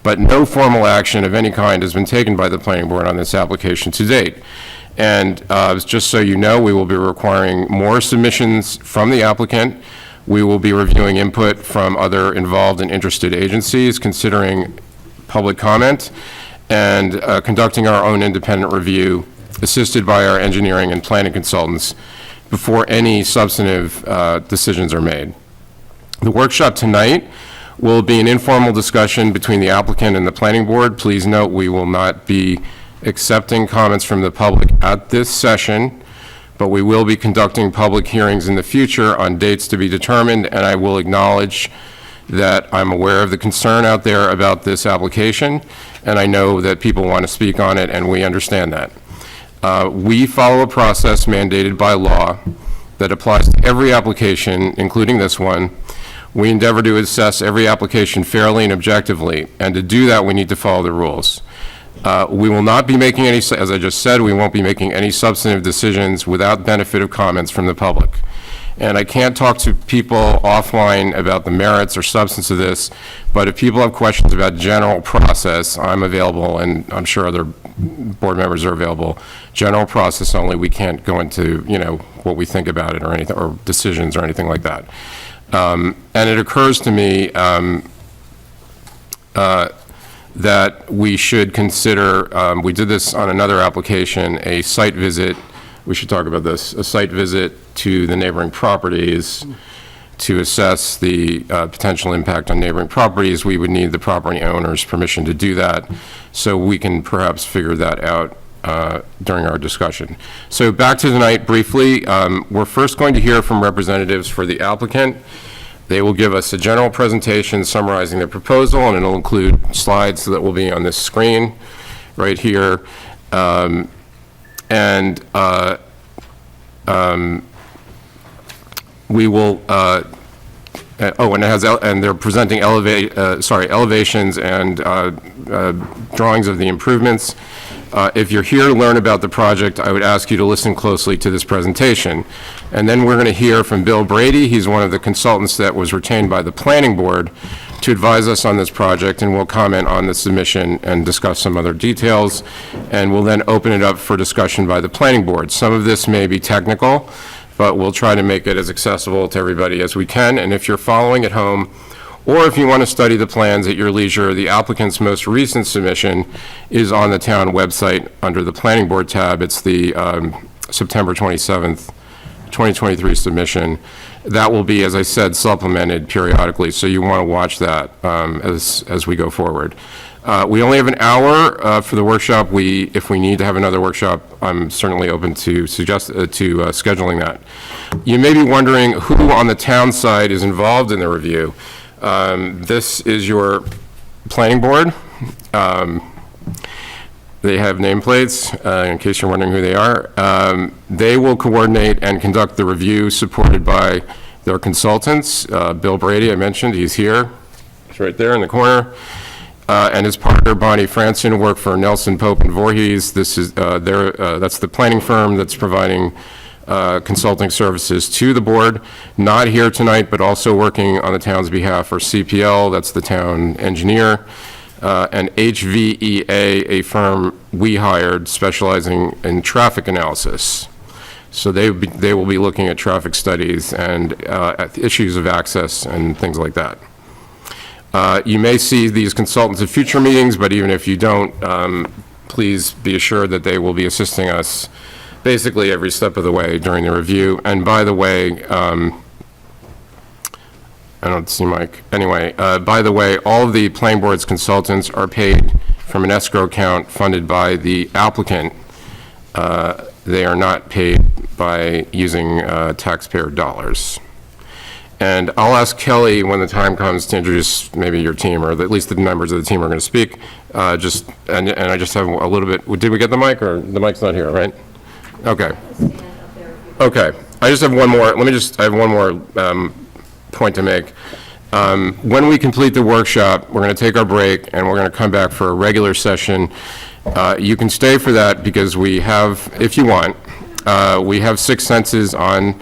but no formal action of any kind has been taken by the planning board on this application to date. And just so you know, we will be requiring more submissions from the applicant. We will be reviewing input from other involved and interested agencies, considering public comment, and conducting our own independent review, assisted by our engineering and planning consultants, before any substantive decisions are made. The workshop tonight will be an informal discussion between the applicant and the planning board. Please note, we will not be accepting comments from the public at this session, but we will be conducting public hearings in the future on dates to be determined, and I will acknowledge that I'm aware of the concern out there about this application, and I know that people want to speak on it, and we understand that. We follow a process mandated by law that applies to every application, including this one. We endeavor to assess every application fairly and objectively, and to do that, we need to follow the rules. We will not be making any, as I just said, we won't be making any substantive decisions without benefit of comments from the public. And I can't talk to people offline about the merits or substance of this, but if people have questions about general process, I'm available, and I'm sure other board members are available. General process only. We can't go into, you know, what we think about it or anything, or decisions or anything like that. And it occurs to me that we should consider, we did this on another application, a site visit. We should talk about this, a site visit to the neighboring properties to assess the potential impact on neighboring properties. We would need the property owner's permission to do that, so we can perhaps figure that out during our discussion. So back to tonight briefly. We're first going to hear from representatives for the applicant. They will give us a general presentation summarizing the proposal, and it'll include slides that will be on this screen right here. We will, and it has, and they're presenting elevations and drawings of the improvements. If you're here to learn about the project, I would ask you to listen closely to this presentation. And then we're going to hear from Bill Brady. He's one of the consultants that was retained by the planning board to advise us on this project, and we'll comment on the submission and discuss some other details. And we'll then open it up for discussion by the planning board. Some of this may be technical, but we'll try to make it as accessible to everybody as we can. And if you're following at home, or if you want to study the plans at your leisure, the applicant's most recent submission is on the town website under the planning board tab. It's the September 27th, 2023 submission. That will be, as I said, supplemented periodically, so you want to watch that as we go forward. We only have an hour for the workshop. If we need to have another workshop, I'm certainly open to scheduling that. You may be wondering who on the town side is involved in the review. This is your planning board. They have nameplates, in case you're wondering who they are. They will coordinate and conduct the review, supported by their consultants. Bill Brady, I mentioned, he's here. He's right there in the corner. And his partner, Bonnie Franson, work for Nelson, Pope, and Voorhees. This is that's the planning firm that's providing consulting services to the board. Not here tonight, but also working on the town's behalf are CPL, that's the town engineer, and HVEA, a firm we hired specializing in traffic analysis. So they will be looking at traffic studies and at issues of access and things like that. You may see these consultants at future meetings, but even if you don't, please be assured that they will be assisting us basically every step of the way during the review. And by the way, I don't see Mike. Anyway, by the way, all of the planning board's consultants are paid from an escrow account funded by the applicant. They are not paid by using taxpayer dollars. And I'll ask Kelly when the time comes to introduce maybe your team, or at least the members of the team are going to speak. And I just have a little bit. Did we get the mic, or the mic's not here, right? Okay. Okay. I just have one more. I have one more point to make. When we complete the workshop, we're going to take our break and we're going to come back for a regular session. You can stay for that because we have, if you want, we have 6 senses on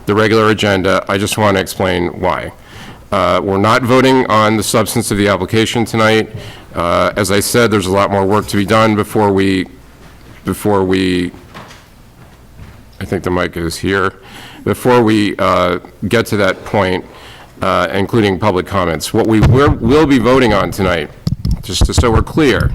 the regular agenda. I just want to explain why. We're not voting on the substance of the application tonight. As I said, there's a lot more work to be done before we, I think the mic is here, before we get to that point, including public comments. What we will be voting on tonight, just so we're clear,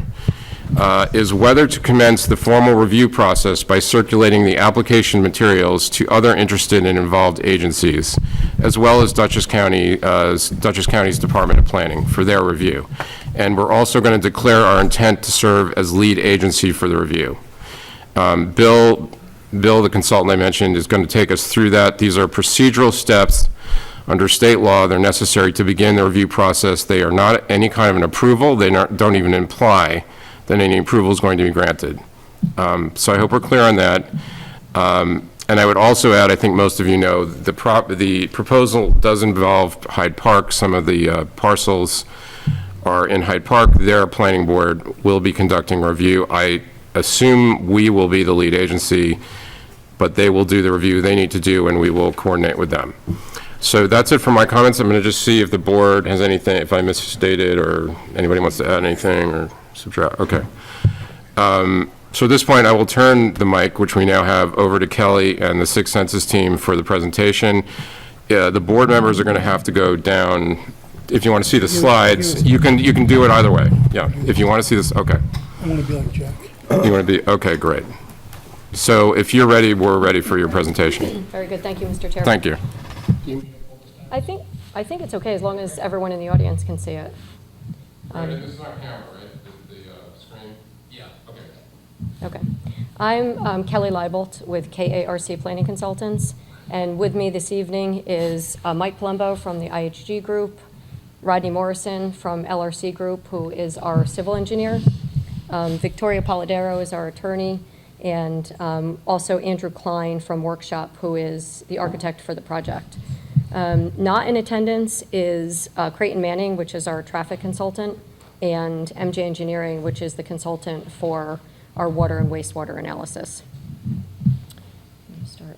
is whether to commence the formal review process by circulating the application materials to other interested and involved agencies, as well as Dutchess County's Department of Planning for their review. And we're also going to declare our intent to serve as lead agency for the review. Bill, the consultant I mentioned, is going to take us through that. These are procedural steps under state law. They're necessary to begin the review process. They are not any kind of an approval. They don't even imply that any approval is going to be granted. So I hope we're clear on that. And I would also add, I think most of you know, the proposal does involve Hyde Park. Some of the parcels are in Hyde Park. Their planning board will be conducting a review. I assume we will be the lead agency, but they will do the review they need to do, and we will coordinate with them. So that's it for my comments. I'm going to just see if the board has anything, if I misstated or anybody wants to add anything or subtract. Okay. So at this point, I will turn the mic, which we now have, over to Kelly and the Sixth Census team for the presentation. The board members are going to have to go down. If you want to see the slides, you can do it either way. Yeah, if you want to see this, okay. I want to be like Jack. You want to be, okay, great. So if you're ready, we're ready for your presentation. Very good. Thank you, Mr. Chairman. Thank you. I think it's okay as long as everyone in the audience can see it. This is our camera, right? The screen? Yeah. Okay. Okay. I'm Kelly Leibolt with KARC Planning Consultants, and with me this evening is Mike Palumbo from the IHG Group, Rodney Morrison from LRC Group, who is our civil engineer, Victoria Polidero is our attorney, and also Andrew Klein from Workshop, who is the architect for the project. Not in attendance is Creighton Manning, which is our traffic consultant, and MJ Engineering, which is the consultant for our water and wastewater analysis. Let me start.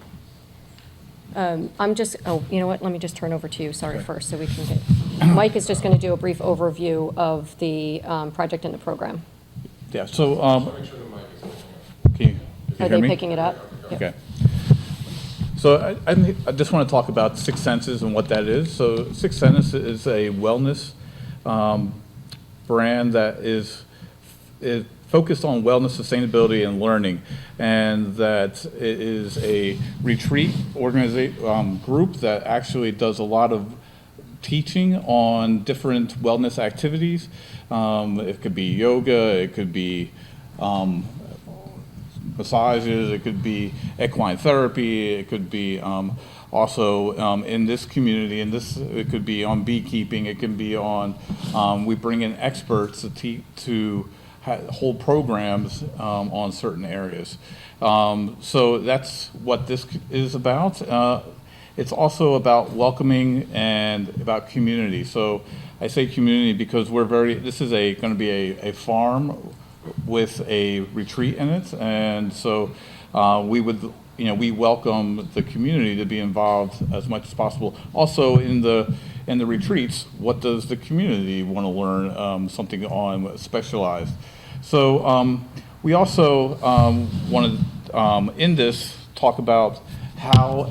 You know what, let me just turn over to you, sorry, first, so we can get, Mike is just going to do a brief overview of the project and the program. Yeah, so, can you Are hear they me? picking it up? Yep. Okay. So I just want to talk about Sixth Senses and what that is. So Sixth Senses is a wellness brand that is focused on wellness, sustainability, and learning, and that it is a retreat group that actually does a lot of teaching on different wellness activities. It could be yoga, it could be massages, it could be equine therapy, it could be also in this community, it could be on beekeeping, it can be on, we bring in experts to hold programs on certain areas. So that's what this is about. It's also about welcoming and about community. So I say community because this is going to be a farm with a retreat in it, and so we welcome the community to be involved as much as possible. Also in the retreats, what does the community want to learn something on specialized? So we also want to in this talk about how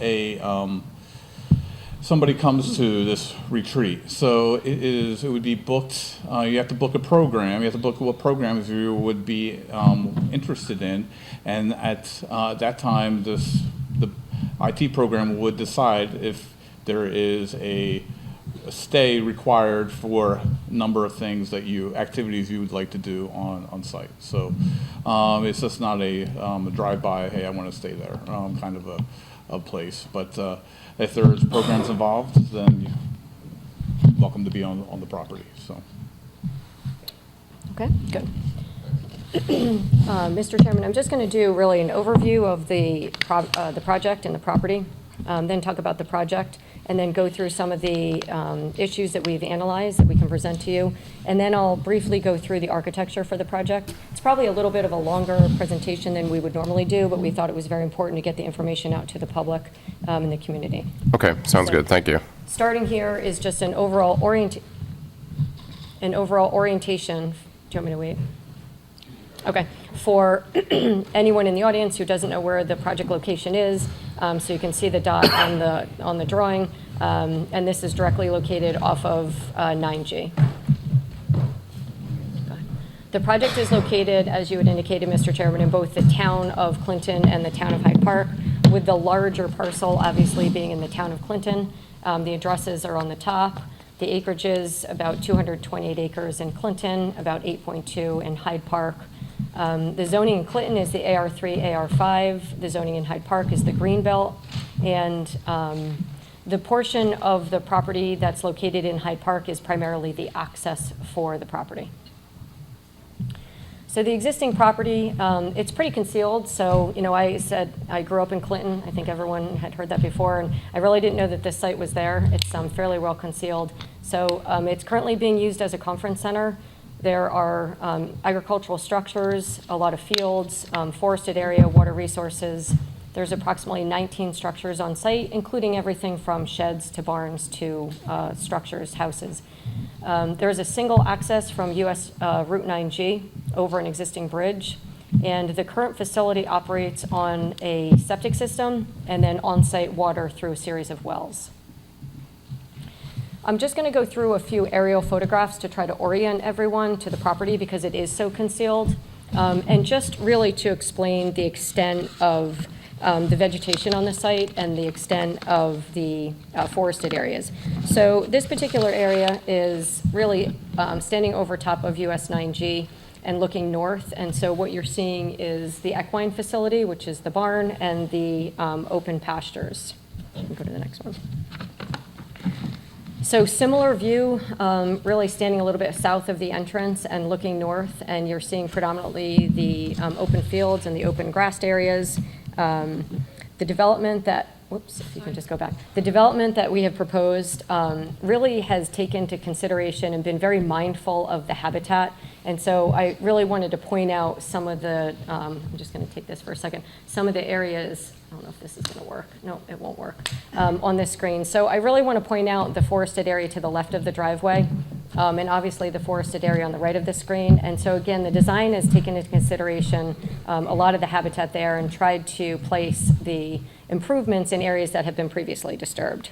somebody comes to this retreat. So it would be booked, you have to book a program, you have to book what programs you would be interested in, and at that time the IT program would decide if there is a stay required for a number of things activities you would like to do on site. So it's just not a drive-by, hey, I want to stay there, kind of a place. But if there's programs involved, then you're welcome to be on the property. So. Okay, good. Mr. Chairman, I'm just going to do really an overview of the project and the property, then talk about the project, and then go through some of the issues that we've analyzed that we can present to you. And then I'll briefly go through the architecture for the project. It's probably a little bit of a longer presentation than we would normally do, but we thought it was very important to get the information out to the public and the community. Okay, sounds good. Thank you. Starting here is just an overall orientation Do you want me to wait? Okay. For anyone in the audience who doesn't know where the project location is, so you can see the dot on the drawing, and this is directly located off of 9G. The project is located, as you had indicated, Mr. Chairman, in both the town of Clinton and the town of Hyde Park, with the larger parcel obviously being in the town of Clinton. The addresses are on the top. The acreage is about 228 acres in Clinton, about 8.2 in Hyde Park. The zoning in Clinton is the AR3, AR5. The zoning in Hyde Park is the Greenbelt. And the portion of the property that's located in Hyde Park is primarily the access for the property. So the existing property, it's pretty concealed. So, I said I grew up in Clinton. I think everyone had heard that before. And I really didn't know that this site was there. It's fairly well concealed. So it's currently being used as a conference center. There are agricultural structures, a lot of fields, forested area, water resources. There's approximately 19 structures on site, including everything from sheds to barns to structures, houses. There is a single access from US Route 9G over an existing bridge, and the current facility operates on a septic system and then on-site water through a series of wells. I'm just going to go through a few aerial photographs to try to orient everyone to the property because it is so concealed, and just really to explain the extent of the vegetation on the site and the extent of the forested areas. So this particular area is really standing over top of US 9G and looking north. And so what you're seeing is the equine facility, which is the barn, and the open pastures. You can go to the next one. So similar view, really standing a little bit south of the entrance and looking north, and you're seeing predominantly the open fields and the open grassed areas. The development that, whoops, if you can just go back. The development that we have proposed really has taken into consideration and been very mindful of the habitat. And so I really wanted to point out some of the, I'm just going to take this for a second, some of the areas, I don't know if this is going to work. No, it won't work on this screen. So I really want to point out the forested area to the left of the driveway. And obviously the forested area on the right of the screen. And so again, the design has taken into consideration a lot of the habitat there and tried to place the improvements in areas that have been previously disturbed.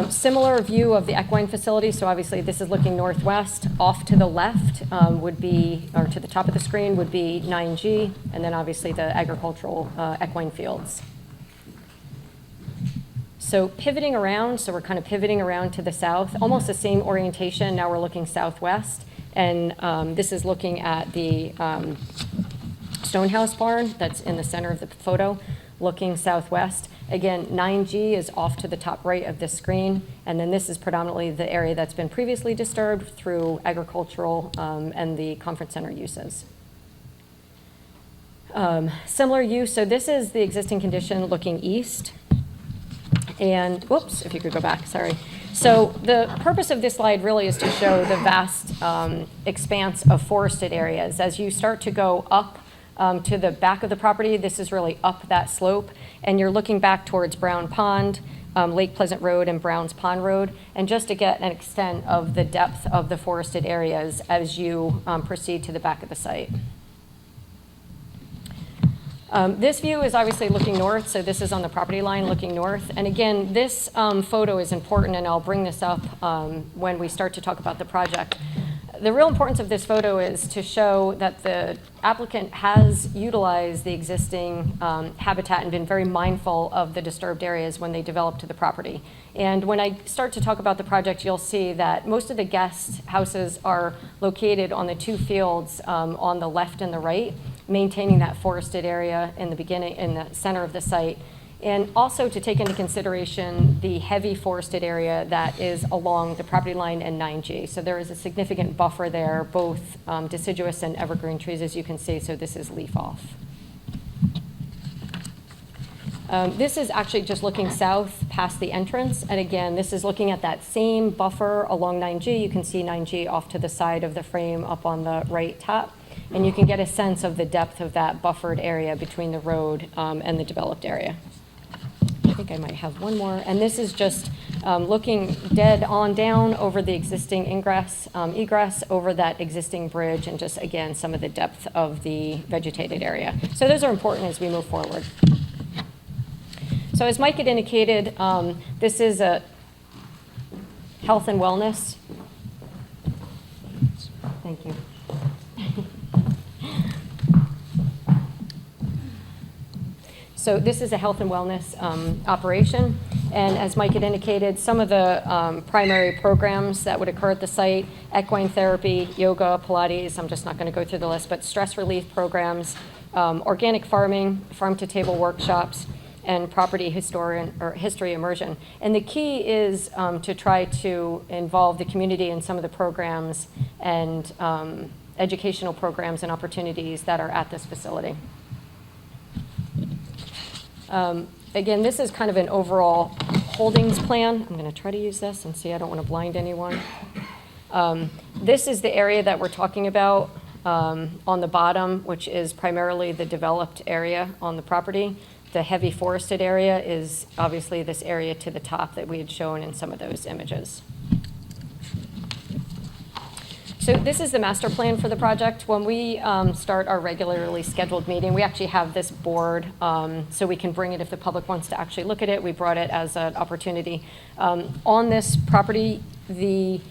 Similar view of the equine facility. So obviously this is looking northwest. Off to the left would be, or to the top of the screen would be 9G, and then obviously the agricultural equine fields. So pivoting around, so we're kind of pivoting around to the south, almost the same orientation. Now we're looking southwest, and this is looking at the Stonehouse barn that's in the center of the photo, looking southwest. Again, 9G is off to the top right of this screen, and then this is predominantly the area that's been previously disturbed through agricultural and the conference center uses. Similar use, so this is the existing condition looking east. And, whoops, if you could go back, sorry. So the purpose of this slide really is to show the vast expanse of forested areas. As you start to go up to the back of the property, this is really up that slope, and you're looking back towards Brown Pond, Lake Pleasant Road, and Browns Pond Road, and just to get an extent of the depth of the forested areas as you proceed to the back of the site. This view is obviously looking north, so this is on the property line looking north. And again, this photo is important, and I'll bring this up when we start to talk about the project. The real importance of this photo is to show that the applicant has utilized the existing habitat and been very mindful of the disturbed areas when they developed the property. And when I start to talk about the project, you'll see that most of the guest houses are located on the two fields on the left and the right, maintaining that forested area in the beginning, in the center of the site. And also to take into consideration the heavy forested area that is along the property line and 9G. So there is a significant buffer there, both deciduous and evergreen trees, as you can see, so this is leaf off. This is actually just looking south past the entrance. And again, this is looking at that same buffer along 9G. You can see 9G off to the side of the frame up on the right top. And you can get a sense of the depth of that buffered area between the road and the developed area. think I might have one more. And this is just looking dead on down over the existing egress over that existing bridge, and just, again, some of the depth of the vegetated area. So those are important as we move forward. So as Mike had indicated, this is a health and wellness. Thank you. So this is a health and wellness operation. And as Mike had indicated, some of the primary programs that would occur at the site: equine therapy, yoga, Pilates, I'm just not going to go through the list, but stress relief programs, organic farming, farm-to-table workshops, and property history immersion. And the key is to try to involve the community in some of the programs and educational programs and opportunities that are at this facility. Again, this is kind of an overall holdings plan. I'm going to try to use this and see, I don't want to blind anyone. This is the area that we're talking about on the bottom, which is primarily the developed area on the property. The heavy forested area is obviously this area to the top that we had shown in some of those images. So this is the master plan for the project. When we start our regularly scheduled meeting, we actually have this board so we can bring it if the public wants to actually look at it. We brought it as an opportunity. On this property, the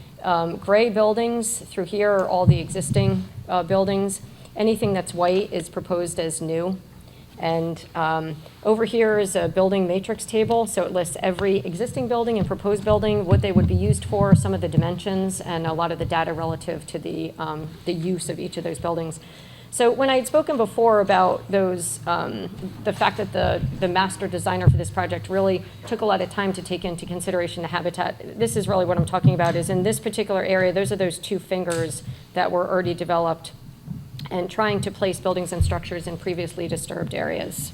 gray buildings through here are all the existing buildings. Anything that's white is proposed as new. And over here is a building matrix table, so it lists every existing building and proposed building, what they would be used for, some of the dimensions, and a lot of the data relative to the use of each of those buildings. So when I had spoken before about those, the fact that the master designer for this project really took a lot of time to take into consideration the habitat, this is really what I'm talking about, is in this particular area, those are those two fingers that were already developed, and trying to place buildings and structures in previously disturbed areas.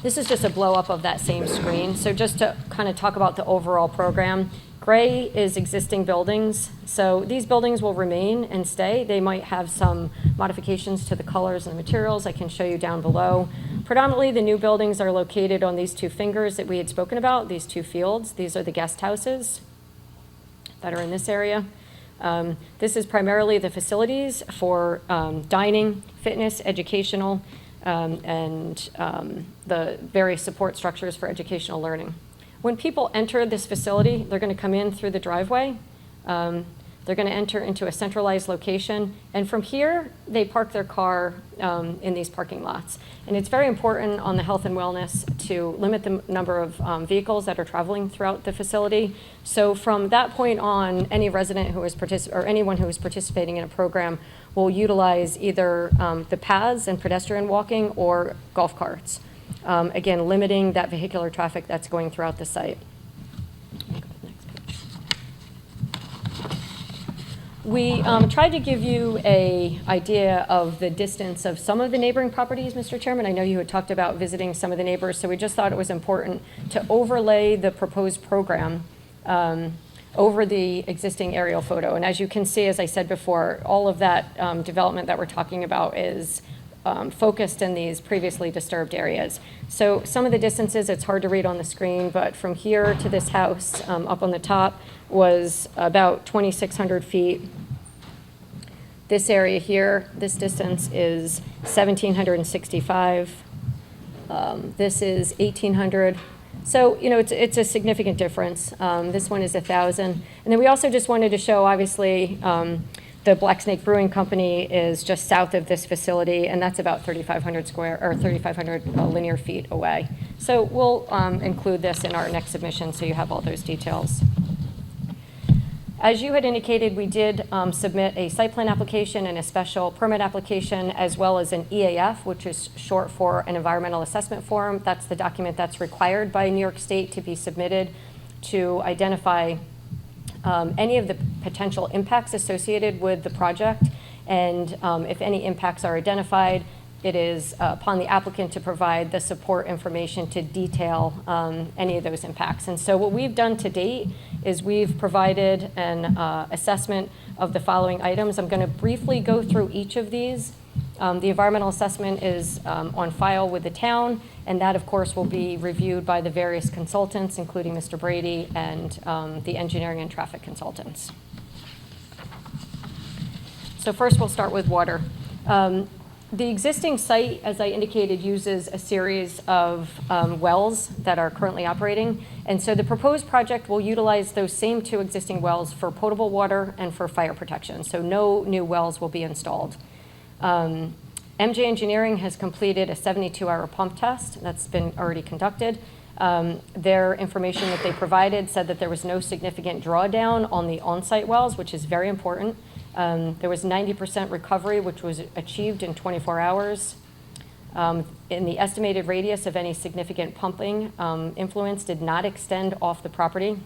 This is just a blow up of that same screen. So just to kind of talk about the overall program, gray is existing buildings. So these buildings will remain and stay. They might have some modifications to the colors and the materials I can show you down below. Predominantly, the new buildings are located on these two fingers that we had spoken about, these two fields. These are the guest houses that are in this area. This is primarily the facilities for dining, fitness, educational, and the various support structures for educational learning. When people enter this facility, they're going to come in through the driveway. They're going to enter into a centralized location, and from here, they park their car in these parking lots. And it's very important on the health and wellness to limit the number of vehicles that are traveling throughout the facility. So from that point on, any resident who is or anyone who is participating in a program will utilize either the paths and pedestrian walking or golf carts. Again, limiting that vehicular traffic that's going throughout the site. We tried to give you an idea of the distance of some of the neighboring properties, Mr. Chairman. I know you had talked about visiting some of the neighbors, so we just thought it was important to overlay the proposed program over the existing aerial photo. And as you can see, as I said before, all of that development that we're talking about is focused in these previously disturbed areas. So some of the distances, it's hard to read on the screen, but from here to this house up on the top was about 2,600 feet. This area here, this distance is 1,765. This is 1,800. So, you know, it's a significant difference. This one is 1,000. And then we also just wanted to show, obviously, the Black Snake Brewing Company is just south of this facility, and that's about 3,500 linear feet away. So we'll include this in our next submission so you have all those details. As you had indicated, we did submit a site plan application and a special permit application, as well as an EAF, which is short for an environmental assessment form. That's the document that's required by New York State to be submitted to identify any of the potential impacts associated with the project. And if any impacts are identified, it is upon the applicant to provide the support information to detail any of those impacts. And so what we've done to date is we've provided an assessment of the following items. I'm going to briefly go through each of these The environmental assessment is on file with the town, and that, of course, will be reviewed by the various consultants, including Mr. Brady and the engineering and traffic consultants. So first, we'll start with water. The existing site, as I indicated, uses a series of wells that are currently operating. And so the proposed project will utilize those same 2 existing wells for potable water and for fire protection. So no new wells will be installed. MJ Engineering has completed a 72-hour pump test that's been already conducted. Their information that they provided said that there was no significant drawdown on the on-site wells, which is very important. There was 90% recovery, which was achieved in 24 hours. In the estimated radius of any significant pumping influence did not extend off the property.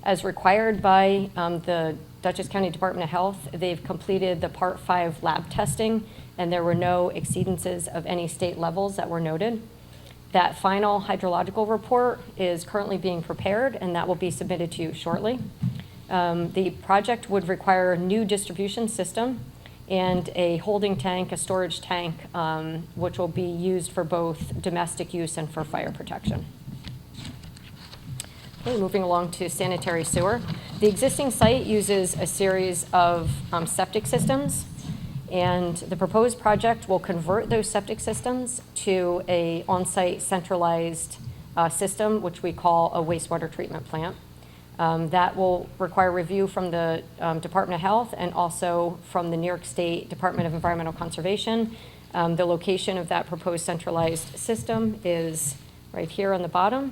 As required by the Dutchess County Department of Health, they've completed the Part 5 lab testing, and there were no exceedances of any state levels that were noted. That final hydrological report is currently being prepared, and that will be submitted to you shortly. The project would require a new distribution system and a holding tank, a storage tank, which will be used for both domestic use and for fire protection. Okay, moving along to sanitary sewer. The existing site uses a series of septic systems, and the proposed project will convert those septic systems to a on-site centralized system, which we call a wastewater treatment plant. That will require review from the Department of Health and also from the New York State Department of Environmental Conservation. The location of that proposed centralized system is right here on the bottom.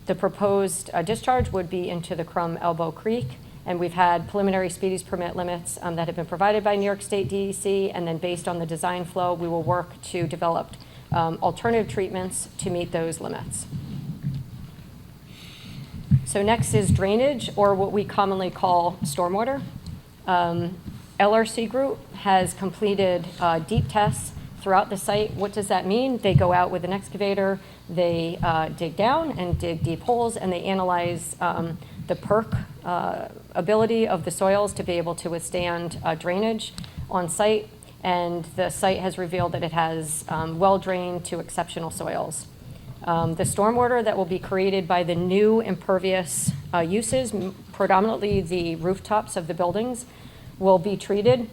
The proposed discharge would be into the Crum Elbow Creek, and we've had preliminary speedies permit limits that have been provided by New York State DEC, and then based on the design flow, we will work to develop alternative treatments to meet those limits. So next is drainage, or what we commonly call stormwater. LRC Group has completed deep tests throughout the site. What does that mean? They go out with an excavator, they dig down and dig deep holes, and they analyze the perk ability of the soils to be able to withstand drainage on site. And the site has revealed that it has well-drained to exceptional soils. The stormwater that will be created by the new impervious uses, predominantly the rooftops of the buildings, will be treated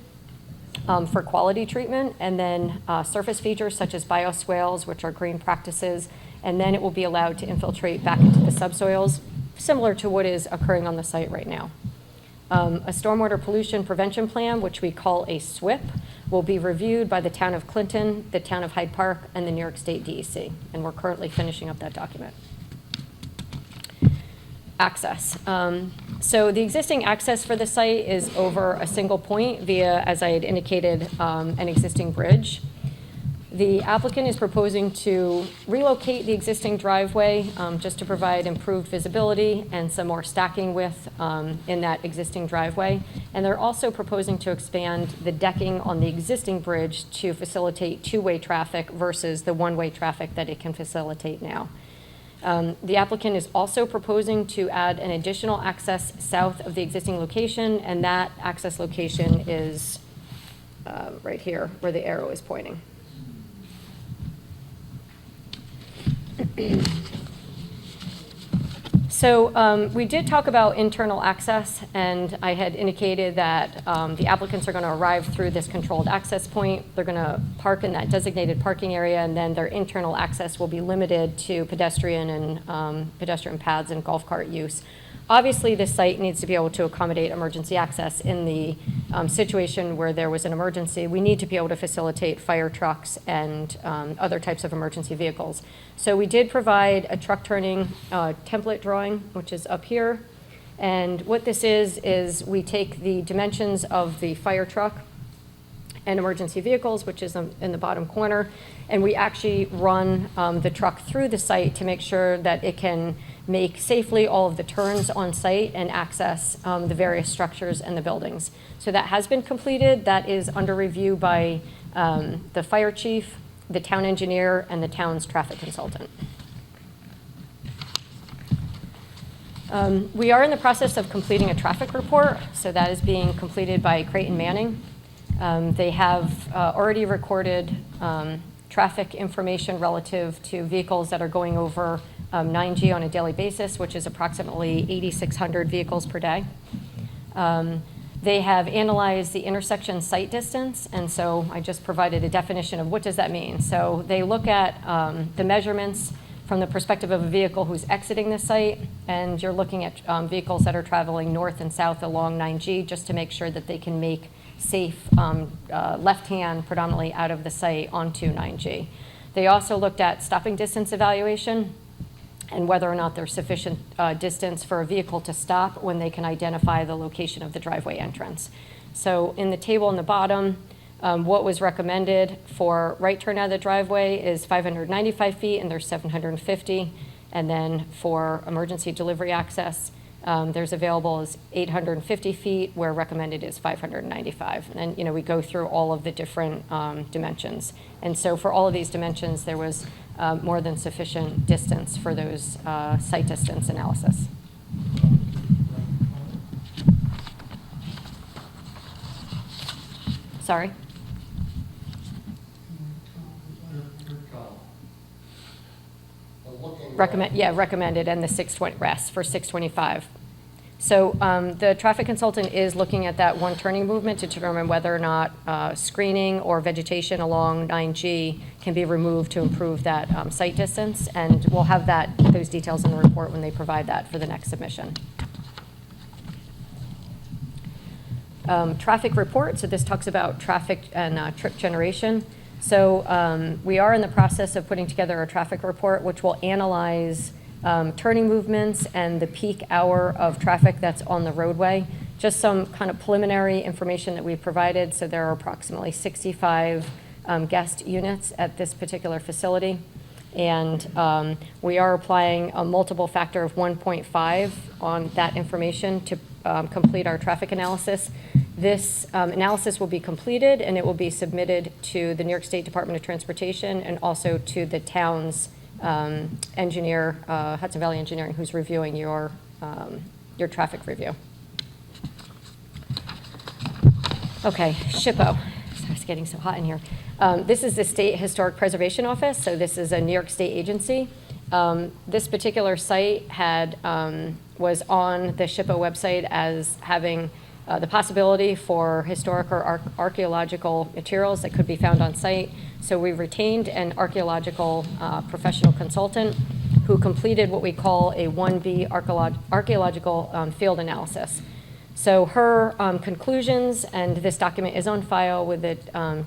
for quality treatment, and then surface features such as bioswales, which are green practices, and then it will be allowed to infiltrate back into the subsoils, similar to what is occurring on the site right now. A stormwater pollution prevention plan, which we call a SWIP, will be reviewed by the town of Clinton, the town of Hyde Park, and the New York State DEC, and we're currently finishing up that document. Access. So the existing access for the site is over a single point via, as I had indicated, an existing bridge. The applicant is proposing to relocate the existing driveway just to provide improved visibility and some more stacking width in that existing driveway. And they're also proposing to expand the decking on the existing bridge to facilitate two-way traffic versus the one-way traffic that it can facilitate now. The applicant is also proposing to add an additional access south of the existing location, and that access location is right here where the arrow is pointing. So we did talk about internal access, and I had indicated that the applicants are going to arrive through this controlled access point. They're going to park in that designated parking area, and then their internal access will be limited to pedestrian and pedestrian paths and golf cart use. Obviously, this site needs to be able to accommodate emergency access in the situation where there was an emergency. We need to be able to facilitate fire trucks and other types of emergency vehicles. So we did provide a truck turning template drawing, which is up here. And what this is we take the dimensions of the fire truck and emergency vehicles, which is in the bottom corner, and we actually run the truck through the site to make sure that it can make safely all of the turns on site and access the various structures and the buildings. So that has been completed. That is under review by the fire chief, the town engineer, and the town's traffic consultant. We are in the process of completing a traffic report, so that is being completed by Creighton Manning. They have already recorded traffic information relative to vehicles that are going over 9G on a daily basis, which is approximately 8,600 vehicles per day. They have analyzed the intersection sight distance, and so I just provided a definition of what does that mean. So they look at the measurements from the perspective of a vehicle who's exiting the site, and you're looking at vehicles that are traveling north and south along 9G just to make sure that they can make safe left-hand predominantly out of the site onto 9G. They also looked at stopping distance evaluation and whether or not there's sufficient distance for a vehicle to stop when they can identify the location of the driveway entrance. So in the table in the bottom, what was recommended for right turn out of the driveway is 595 feet, and there's 750. And then for emergency delivery access, there's available as 850 feet, where recommended is 595. And we go through all of the different dimensions. And so for all of these dimensions, there was more than sufficient distance for those site distance analysis. Sorry? Recommended, and the 620 rest for 625. So the traffic consultant is looking at that one turning movement to determine whether or not screening or vegetation along 9G can be removed to improve that sight distance, and we'll have those details in the report when they provide that for the next submission. Traffic report, so this talks about traffic and trip generation. So we are in the process of putting together a traffic report which will analyze turning movements and the peak hour of traffic that's on the roadway. Just some kind of preliminary information that we've provided. So there are approximately 65 guest units at this particular facility. And we are applying a multiple factor of 1.5 on that information to complete our traffic analysis. This analysis will be completed, and it will be submitted to the New York State Department of Transportation and also to the town's engineer, Hudson Valley Engineering, who's reviewing your traffic review. Okay, SHPO. It's getting so hot in here. This is the State Historic Preservation Office, so this is a New York State agency. This particular site was on the SHPO website as having the possibility for historic or archaeological materials that could be found on site. So we retained an archaeological professional consultant who completed what we call a 1B archaeological field analysis. So her conclusions, and this document is on file with the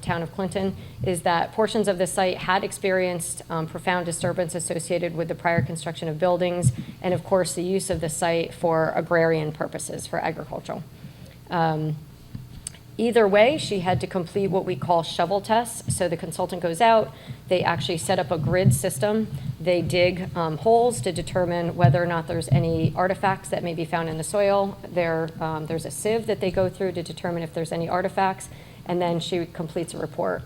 town of Clinton, is that portions of the site had experienced profound disturbance associated with the prior construction of buildings, and of course the use of the site for agrarian purposes, for agricultural. Either way, she had to complete what we call shovel tests. So the consultant goes out, they actually set up a grid system. They dig holes to determine whether or not there's any artifacts that may be found in the soil. There's a sieve that they go through to determine if there's any artifacts, and then she completes a report.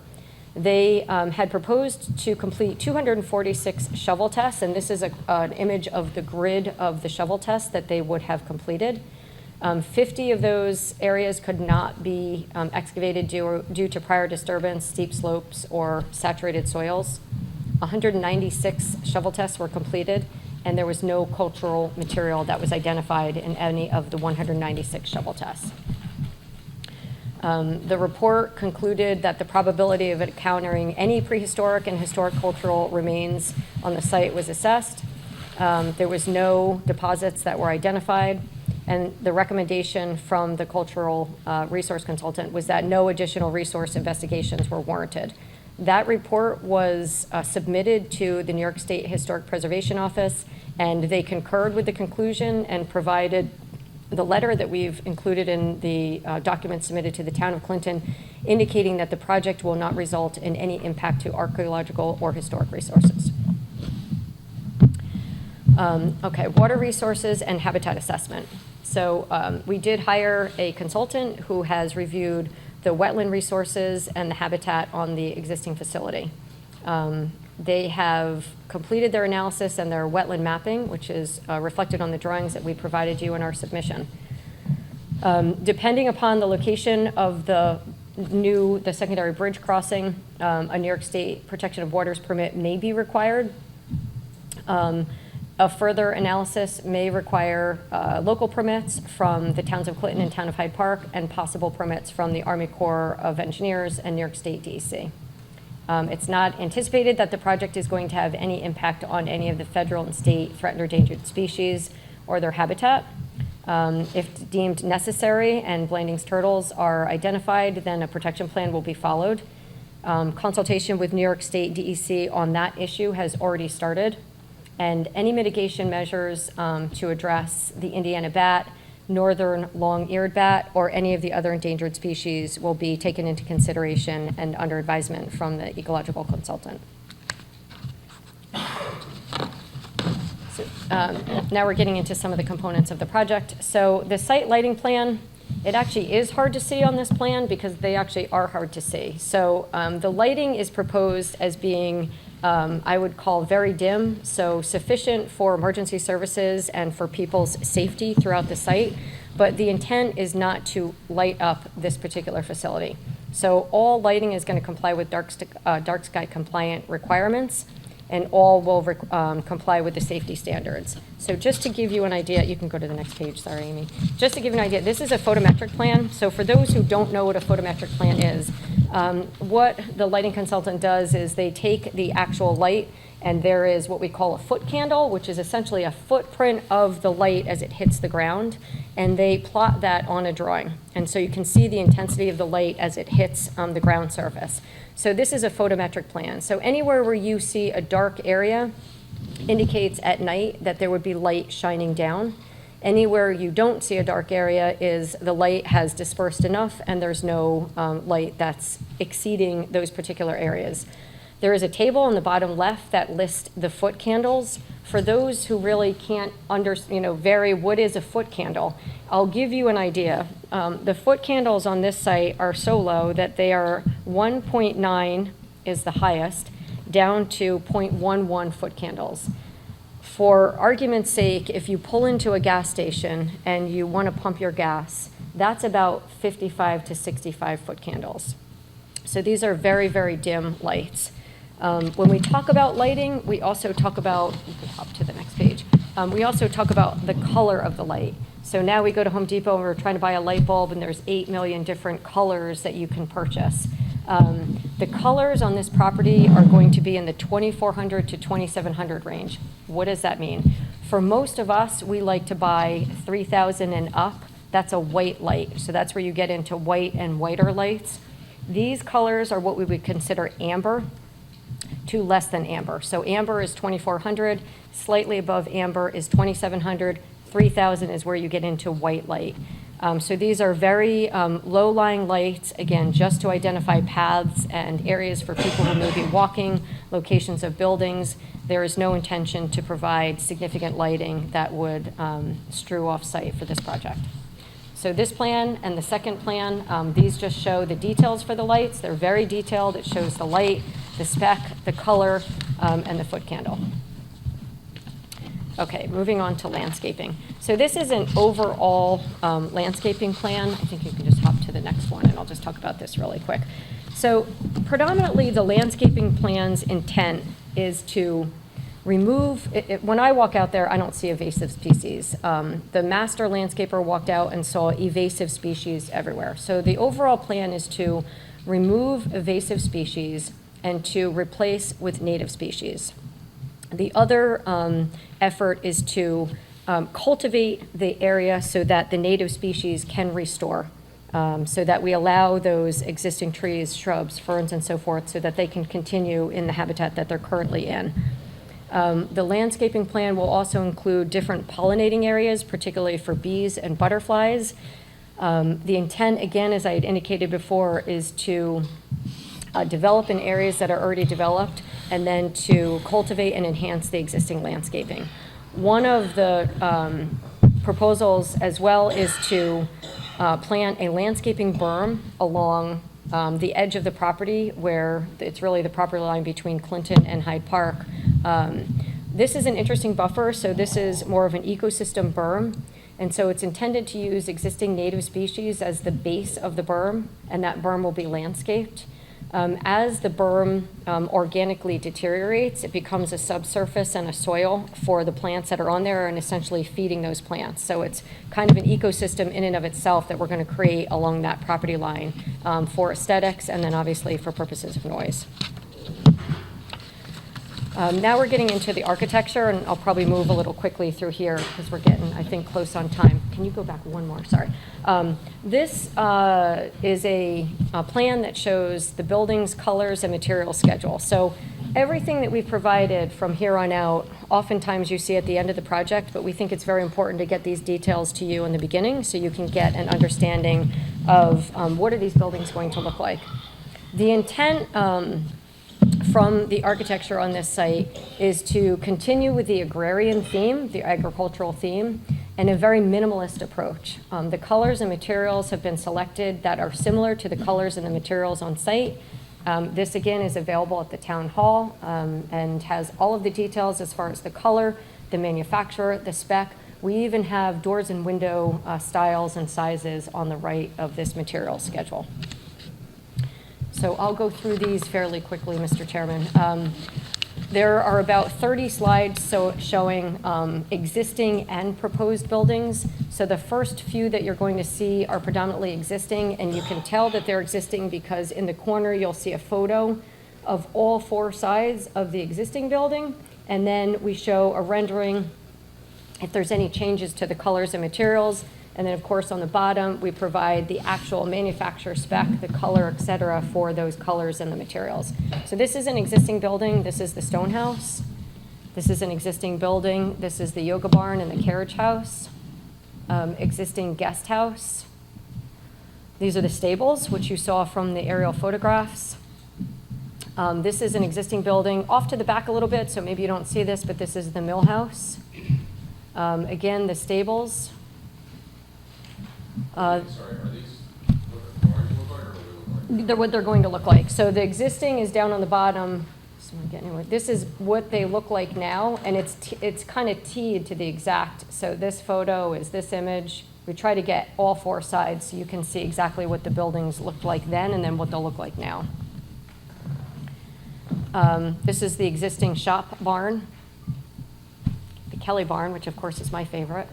They had proposed to complete 246 shovel tests, and this is an image of the grid of the shovel tests that they would have completed. 50 of those areas could not be excavated due to prior disturbance, steep slopes, or saturated soils. 196 shovel tests were completed, and there was no cultural material that was identified in any of the 196 shovel tests. The report concluded that the probability of encountering any prehistoric and historic cultural remains on the site was assessed. There was no deposits that were identified. And the recommendation from the cultural resource consultant was that no additional resource investigations were warranted. That report was submitted to the New York State Historic Preservation Office, and they concurred with the conclusion and provided the letter that we've included in the document submitted to the town of Clinton, indicating that the project will not result in any impact to archaeological or historic resources. Okay, water resources and habitat assessment. So we did hire a consultant who has reviewed the wetland resources and the habitat on the existing facility. They have completed their analysis and their wetland mapping, which is reflected on the drawings that we provided you in our submission. Depending upon the location of the the secondary bridge crossing, a New York State Protection of Waters permit may be required. A further analysis may require local permits from the towns of Clinton and town of Hyde Park, and possible permits from the Army Corps of Engineers and New York State DEC. It's not anticipated that the project is going to have any impact on any of the federal and state threatened or endangered species or their habitat. If deemed necessary and Blanding's turtles are identified, then a protection plan will be followed. Consultation with New York State DEC on that issue has already started. And any mitigation measures to address the Indiana bat, northern long-eared bat, or any of the other endangered species will be taken into consideration and under advisement from the ecological consultant. So, now we're getting into some of the components of the project. So the site lighting plan, it actually is hard to see on this plan because they actually are hard to see. So the lighting is proposed as being I would call very dim, so sufficient for emergency services and for people's safety throughout the site, but the intent is not to light up this particular facility. So all lighting is going to comply with dark sky compliant requirements, and all will comply with the safety standards. So just to give you an idea, you can go to the next page, sorry, Amy. Just to give you an idea, this is a photometric plan. So for those who don't know what a photometric plan is, what the lighting consultant does is they take the actual light, and there is what we call a foot candle, which is essentially a footprint of the light as it hits the ground, and they plot that on a drawing. And so you can see the intensity of the light as it hits the ground surface. So this is a photometric plan. So anywhere where you see a dark area indicates at night that there would be light shining down. Anywhere you don't see a dark area is the light has dispersed enough and there's no light that's exceeding those particular areas. There is a table on the bottom left that lists the foot candles. For those who really can't vary what is a foot candle, I'll give you an idea. The foot candles on this site are so low that they are 1.9 is the highest, down to 0.11 foot candles. For argument's sake, if you pull into a gas station and you want to pump your gas, that's about 55 to 65 foot candles. So these are very, very dim lights. When we talk about lighting, we also talk about, you can hop to the next page, we also talk about the color of the light. So now we go to Home Depot and we're trying to buy a light bulb, and there's 8 million different colors that you can purchase. The colors on this property are going to be in the 2400 to 2700 range. What does that mean? For most of us, we like to buy 3000 and up. That's a white light. So that's where you get into white and whiter lights. These colors are what we would consider amber to less than amber. So amber is 2400, slightly above amber is 2700, 3000 is where you get into white light. So these are very low-lying lights, again, just to identify paths and areas for people who may be walking, locations of buildings. There is no intention to provide significant lighting that would strew off-site for this project. So this plan and the second plan, these just show the details for the lights. They're very detailed. It shows the light, the spec, the color, and the foot candle. Okay, moving on to landscaping. So this is an overall landscaping plan. I think you can just hop to the next one, and I'll just talk about this really quick. So predominantly, the landscaping plan's intent is to remove, when I walk out there, I don't see invasive species. The master landscaper walked out and saw invasive species everywhere. So the overall plan is to remove invasive species and to replace with native species. The other effort is to cultivate the area so that the native species can restore, so that we allow those existing trees, shrubs, ferns, and so forth, so that they can continue in the habitat that they're currently in. The landscaping plan will also include different pollinating areas, particularly for bees and butterflies. The intent, again, as I had indicated before, is to develop in areas that are already developed, and then to cultivate and enhance the existing landscaping. One of the proposals as well is to plant a landscaping berm along the edge of the property, where it's really the property line between Clinton and Hyde Park. This is an interesting buffer, so this is more of an ecosystem berm. And so it's intended to use existing native species as the base of the berm, and that berm will be landscaped. As the berm organically deteriorates, it becomes a subsurface and a soil for the plants that are on there and essentially feeding those plants. So it's kind of an ecosystem in and of itself that we're going to create along that property line for aesthetics and then obviously for purposes of noise. Now we're getting into the architecture, and I'll probably move a little quickly through here because we're getting, I think, close on time. Can you go back one more? Sorry. This is a plan that shows the building's colors and material schedule. So everything that we've provided from here on out, oftentimes you see at the end of the project, but we think it's very important to get these details to you in the beginning so you can get an understanding of what are these buildings going to look like. The intent from the architecture on this site is to continue with the agrarian theme, the agricultural theme, and a very minimalist approach. The colors and materials have been selected that are similar to the colors and the materials on site. This again is available at the town hall and has all of the details as far as the color, the manufacturer, the spec. We even have doors and window styles and sizes on the right of this material schedule. So I'll go through these fairly quickly, Mr. Chairman. There are about 30 slides showing existing and proposed buildings. So the first few that you're going to see are predominantly existing, and you can tell that they're existing because in the corner you'll see a photo of all four sides of the existing building, and then we show a rendering if there's any changes to the colors and materials. And then, of course, on the bottom, we provide the actual manufacturer spec, the color, et cetera, for those colors and the materials. So this is an existing building. This is the stone house. This is an existing building. This is the yoga barn and the carriage house. Existing guest house. These are the stables, which you saw from the aerial photographs. This is an existing building. Off to the back a little bit, so maybe you don't see this, but this is the mill house. Again, the stables. Sorry, are these What they're going to look like. So the existing is down on the bottom. This is what they look like now, and it's kind of teed to the exact. So this photo is this image. We try to get all four sides so you can see exactly what the buildings looked like then and then what they'll look like now. This is the existing shop barn, the Kelly barn, which of course is my favorite.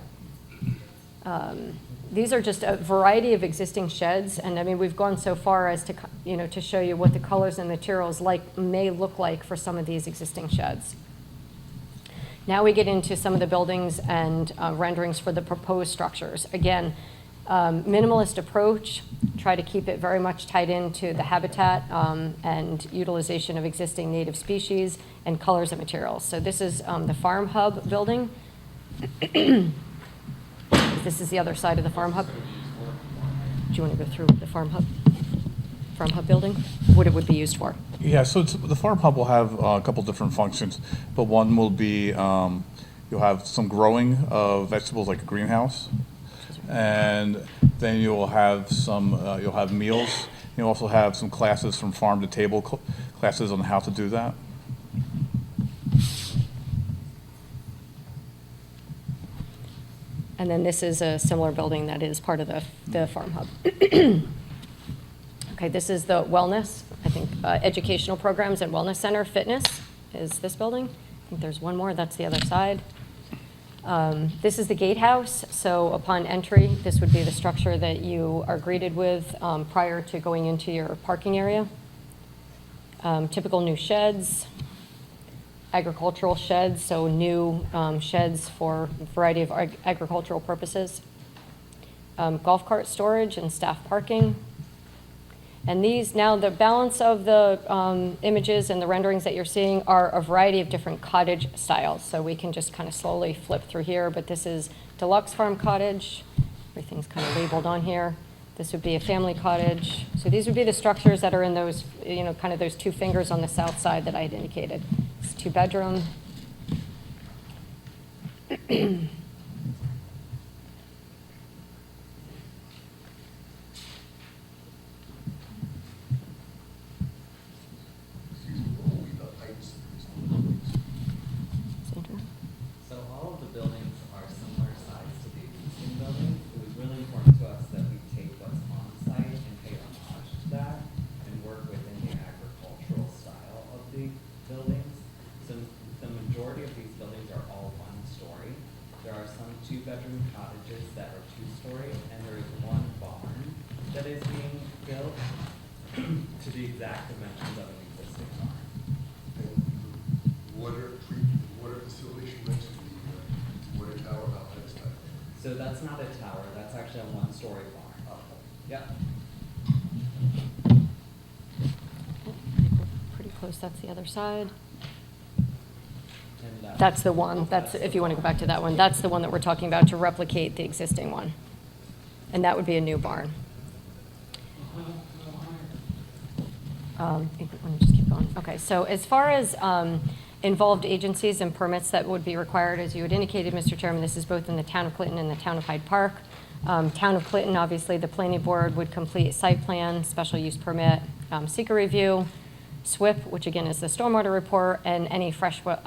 These are just a variety of existing sheds, and I mean we've gone so far as to to show you what the colors and materials may look like for some of these existing sheds. Now we get into some of the buildings and renderings for the proposed structures. Again, minimalist approach, try to keep it very much tied into the habitat and utilization of existing native species and colors and materials. So this is the Farm Hub building. This is the other side of the Farm Hub. Do you want to go through the Farm Hub building? What it would be used for? Yeah, so the Farm Hub will have a couple different functions, but one will be you'll have some growing of vegetables like a greenhouse, and then you'll have you'll have meals. You'll also have some classes from farm to table classes on how to do that. And then this is a similar building that is part of the Farm Hub. Okay, this is the wellness, I think, educational programs and wellness center. Fitness is this building. I think there's one more, that's the other side. This is the gatehouse. So upon entry, this would be the structure that you are greeted with prior to going into your parking area. Typical new sheds. Agricultural sheds, so new sheds for a variety of agricultural purposes. Golf cart storage and staff parking. And these, now the balance of the images and the renderings that you're seeing are a variety of different cottage styles. So we can just kind of slowly flip through here, but this is deluxe farm cottage. Everything's kind of labeled on here. This would be a family cottage. So these would be the structures that are in those, kind of those two fingers on the south side that I had indicated. It's 2-bedroom. So all of the buildings are similar size to the existing that is being built to the exact dimensions of an existing barn. Water facility she mentioned, the water tower, how high is that? So that's not a tower, that's actually a one-story barn. Yep. Pretty close, that's the other side. And, That's the one, that's, if you want to go back to that one, that's the one that we're talking about to replicate the existing one. And that would be a new barn. Let me just keep going. Okay, so as far as involved agencies and permits that would be required, as you had indicated, Mr. Chairman, this is both in the town of Clinton and the town of Hyde Park. Town of Clinton, obviously, the planning board would complete site plan, special use permit, seeker review, SWIP, which again is the stormwater report, and any freshwater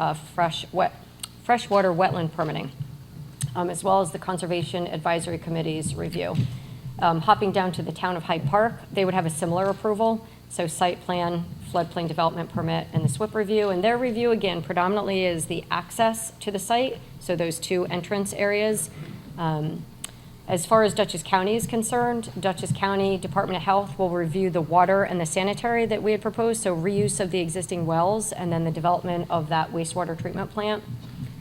wetland permitting, as well as the Conservation Advisory Committee's review. Hopping down to the town of Hyde Park, they would have a similar approval, so site plan, floodplain development permit, and the SWIP review. And their review, again, predominantly is the access to the site, so those two entrance areas. As far as Dutchess County is concerned, Dutchess County Department of Health will review the water and the sanitary that we had proposed, so reuse of the existing wells, and then the development of that wastewater treatment plant.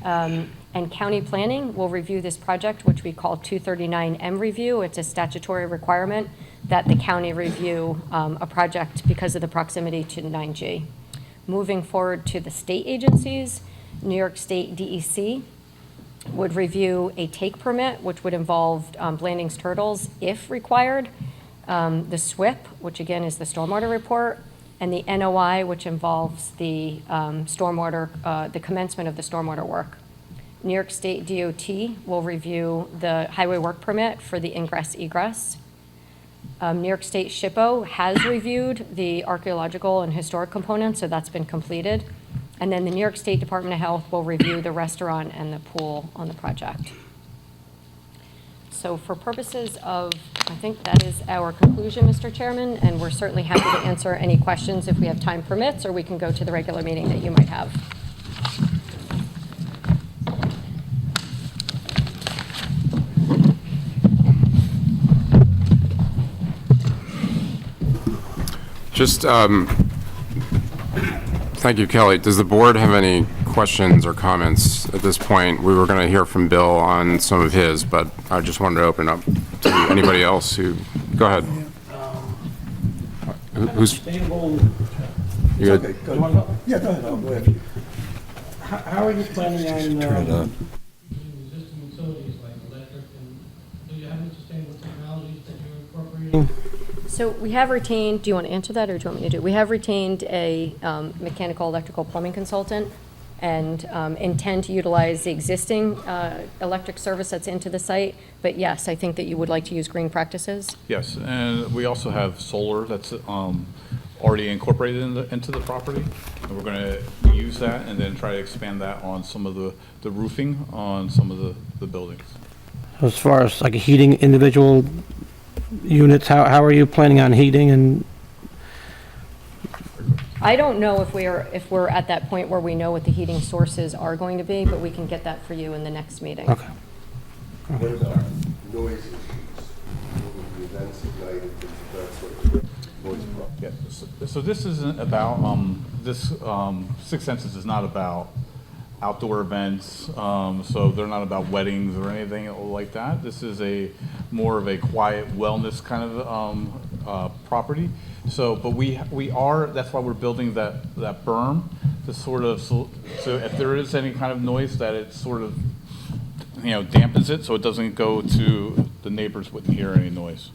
And county planning will review this project, which we call 239M review. It's a statutory requirement that the county review a project because of the proximity to 9G. Moving forward to the state agencies, New York State DEC would review a take permit, which would involve Blanding's turtles if required, the SWIP, which again is the stormwater report, and the NOI, which involves the stormwater, the commencement of the stormwater work. New York State DOT will review the highway work permit for the ingress egress. New York State SHPO has reviewed the archaeological and historic components, so that's been completed. And then the New York State Department of Health will review the restaurant and the pool on the project. So for purposes of, I think that is our conclusion, Mr. Chairman, and we're certainly happy to answer any questions if we have time permits, or we can go to the regular meeting that you might have. Just, thank you, Kelly. Does the board have any questions or comments at this point? We were going to hear from Bill on some of his, but I just wanted to open up to anybody else who, go ahead. Who's, Sustainable, you Okay, good? go you wanna ahead. go? Yeah, go ahead, go ahead. How are you planning on, Existing utilities like electric, and do you have any sustainable technologies that you're incorporating? So we have retained, do you want to answer that, or do you want me to do it? We have retained a mechanical, electrical, plumbing consultant, and intend to utilize the existing electric service that's into the site. But yes, I think that you would like to use green practices. Yes, and we also have solar that's already incorporated into the property. And we're going to use that and then try to expand that on some of the roofing on some of the buildings. as far as like heating individual units, how are you planning on heating and, I don't know if we're at that point where we know what the heating sources are going to be, but we can get that for you in the next meeting. okay. What about noise issues? What would be events at night and things of that sort of noise problem? Yeah, so this isn't about, this Six Senses is not about outdoor events, so they're not about weddings or anything like that. This is more of a quiet wellness kind of property. So, but we are, that's why we're building that berm to sort of, so if there is any kind of noise, that it sort of, dampens it so it doesn't go to the neighbors wouldn't hear any noise.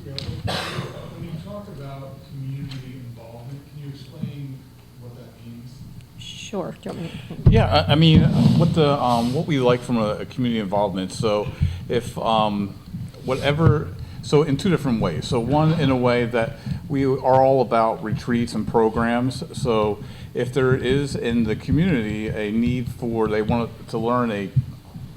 When you talk about community involvement, can you explain what that means? Sure. Do you want me to- Yeah, I mean, what we like from a community involvement, so if, so in two different ways. So one, in a way that we are all about retreats and programs. So if there is in the community a need for, they want to learn a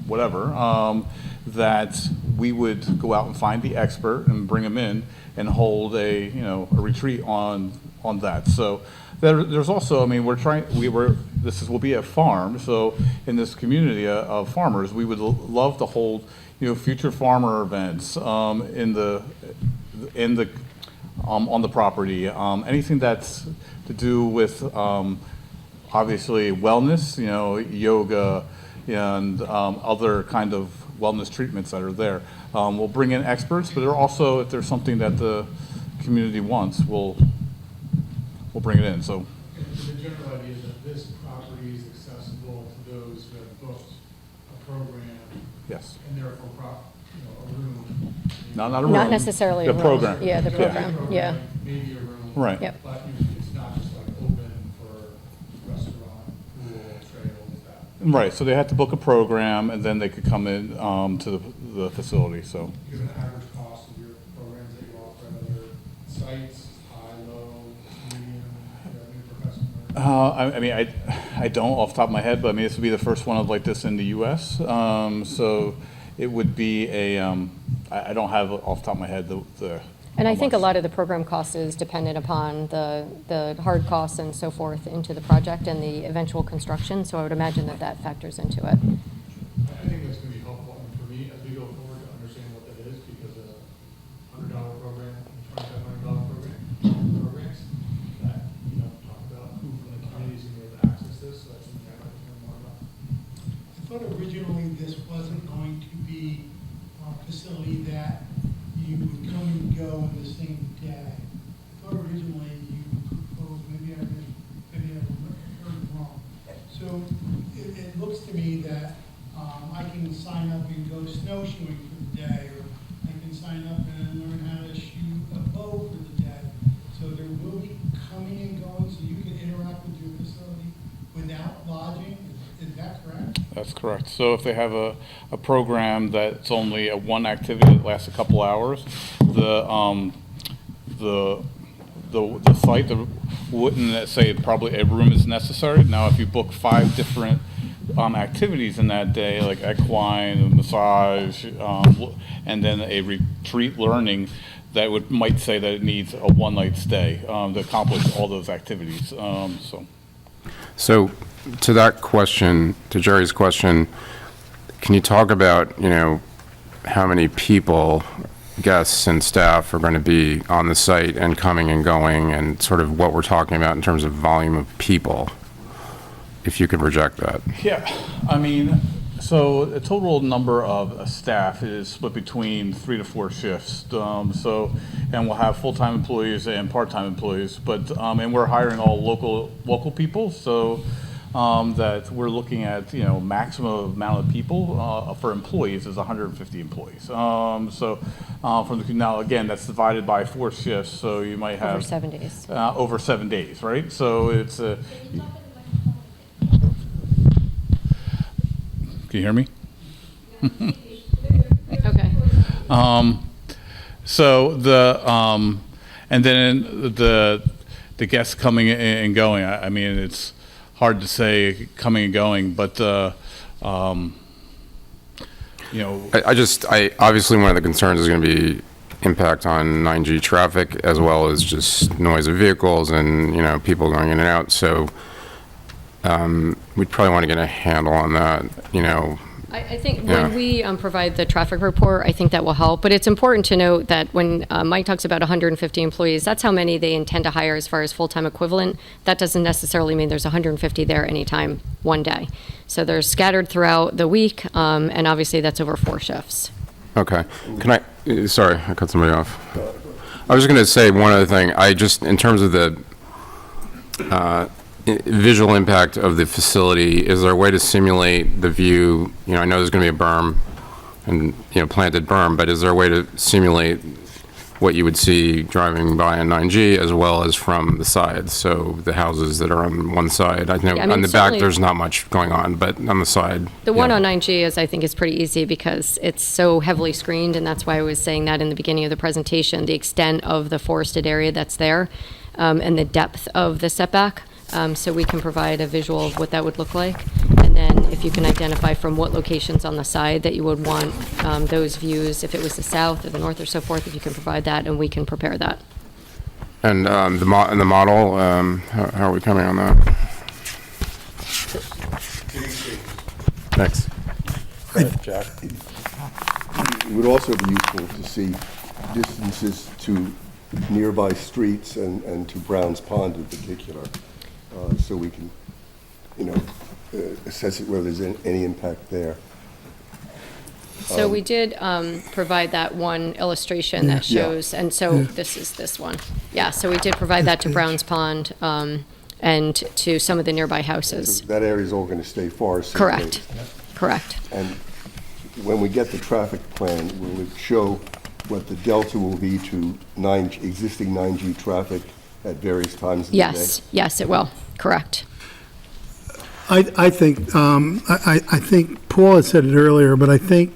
whatever, that we would go out and find the expert and bring them in and hold a retreat on that. So there's also, I mean, we were will be a farm, so in this community of farmers, we would love to hold, future farmer events on the property. Anything that's to do with obviously wellness, yoga and other kind of wellness treatments that are there. We'll bring in experts, but also, if there's something that the community wants, we'll bring it in. So. The general idea is that this property is accessible to those who have booked a program Yes. and therefore a room. Not a room. Not necessarily a The room. program. Yeah, the Yeah. program, yeah. Maybe a room. Right. Yep. But it's not just like open for restaurant, pool, trails, that. Right, so they had to book a program, and then they could come in to the facility, so. You have an average cost of your programs that you offer at other sites, high, low, medium, revenue per customer? I mean, I don't off the top of my head, but I mean, this would be the first one of like this in the US. So it would be I don't have off the top of my head the. And I how think a much. lot of the program cost is dependent upon the hard costs and so forth into the project and the eventual construction, so I would imagine that that factors into it. I think that's gonna be helpful, and for me, as we go forward, to understand what that is, because a $100 program, $2,500 programs, that, talk about who from the community is gonna be able to access this, so that's something I'd like to learn more about. I thought originally this wasn't going to be a facility that you would come and go in the same day. I thought originally you proposed, maybe I heard wrong. So it looks to me that I can sign up and go snowshoeing for the day, or I can sign up and learn how to shoot a bow for the day. So there will be coming and going, so you can interact with your facility without lodging. Is that correct? That's correct. So if they have a program that's only a one activity that lasts a couple hours, the site wouldn't say probably a room is necessary. Now, if you book 5 different activities in that day, like equine, massage, and then a retreat learning, that might say that it needs a one-night stay to accomplish all those activities. So to that question, to Jerry's question, can you talk about, how many people, guests and staff are going to be on the site and coming and going, and sort of what we're talking about in terms of volume of people, if you could project that? Yeah, I mean, so the total number of staff is split between 3 to 4 shifts. And we'll have full-time employees and part-time employees, but and we're hiring all local people. So that we're looking at, maximum amount of people for employees is 150 employees. Now again, that's divided by 4 shifts, so you might have Over 7 days. over 7 days, right? So it's can you hear me? Okay. So and then the guests coming and going. I mean, it's hard to say coming and going, but I obviously one of the concerns is going to be impact on 9G traffic, as well as just noise of vehicles and, people going in and out. So we'd probably want to get a handle on that, I think Yeah. when we provide the traffic report, I think that will help. But it's important to note that when Mike talks about 150 employees, that's how many they intend to hire as far as full-time equivalent. That doesn't necessarily mean there's 150 there anytime, one day. So they're scattered throughout the week, and obviously that's over 4 shifts. Okay. Can I, sorry, I cut somebody off. I was going to say one other thing. In terms of the visual impact of the facility, is there a way to simulate the view? I know there's going to be a berm and, planted berm, but is there a way to simulate what you would see driving by on 9G as well as from the side? So the houses that are on one side, I know Yeah, I mean, on the back, certainly- there's not much going on, but on the side. The one yeah. on 9G I think is pretty easy because it's so heavily screened, and that's why I was saying that in the beginning of the presentation, the extent of the forested area that's there, and the depth of the setback. So we can provide a visual of what that would look like. And then if you can identify from what locations on the side that you would want those views, if it was the south or the north or so forth, if you can provide that, and we can prepare that. And the model, how are we coming on that? Thanks. Jack? It would also be useful to see distances to nearby streets and to Brown's Pond in particular, so we can, assess whether there's any impact there. So we did provide that one illustration that Yeah. shows, and so this is this one. Yeah, so we did provide that to Brown's Pond and to some of the nearby houses. So that area's all going to stay forest. Correct, correct. And when we get the traffic plan, will it show what the delta will be to existing 9G traffic at various times of the day? Yes, yes, it will, correct. I think Paul had said it earlier, but I think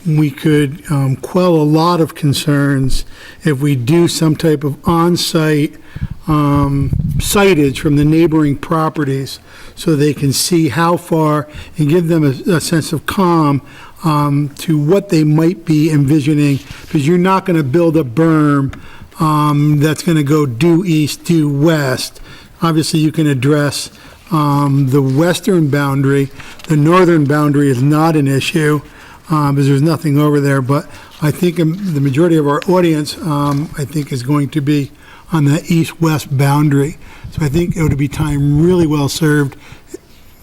we could quell a lot of concerns if we do some type of on-site sightage from the neighboring properties so they can see how far and give them a sense of calm to what they might be envisioning, because you're not going to build a berm that's going to go due east, due west. Obviously, you can address the western boundary. The northern boundary is not an issue because there's nothing over there, but I think the majority of our audience, I think, is going to be on the east-west boundary. So I think it would be time really well served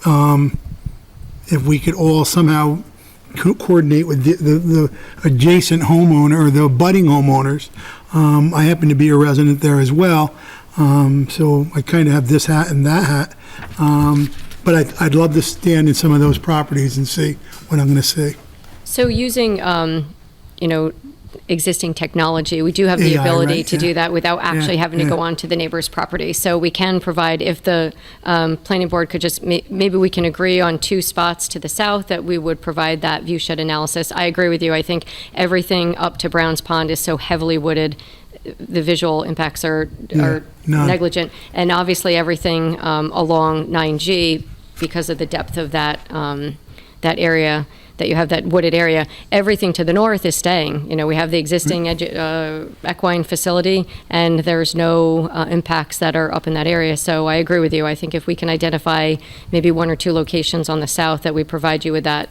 if we could all somehow coordinate with the adjacent homeowner or the abutting homeowners. I happen to be a resident there as well, so I kind of have this hat and that hat. But I'd love to stand in some of those properties and see what I'm going to see. So using, existing technology, we do have the AI, ability right, to yeah. do that without actually having to yeah. go onto the neighbor's property. So we can provide, if the planning board could just, maybe we can agree on 2 spots to the south that we would provide that view shed analysis. I agree with you. I think everything up to Brown's Pond is so heavily wooded, the visual impacts are none. negligent. And obviously, everything along 9G, because of the depth of that area, that you have that wooded area, everything to the north is staying. We have the existing equine facility, and there's no impacts that are up in that area. So I agree with you. I think if we can identify maybe 1 or 2 locations on the south that we provide you with that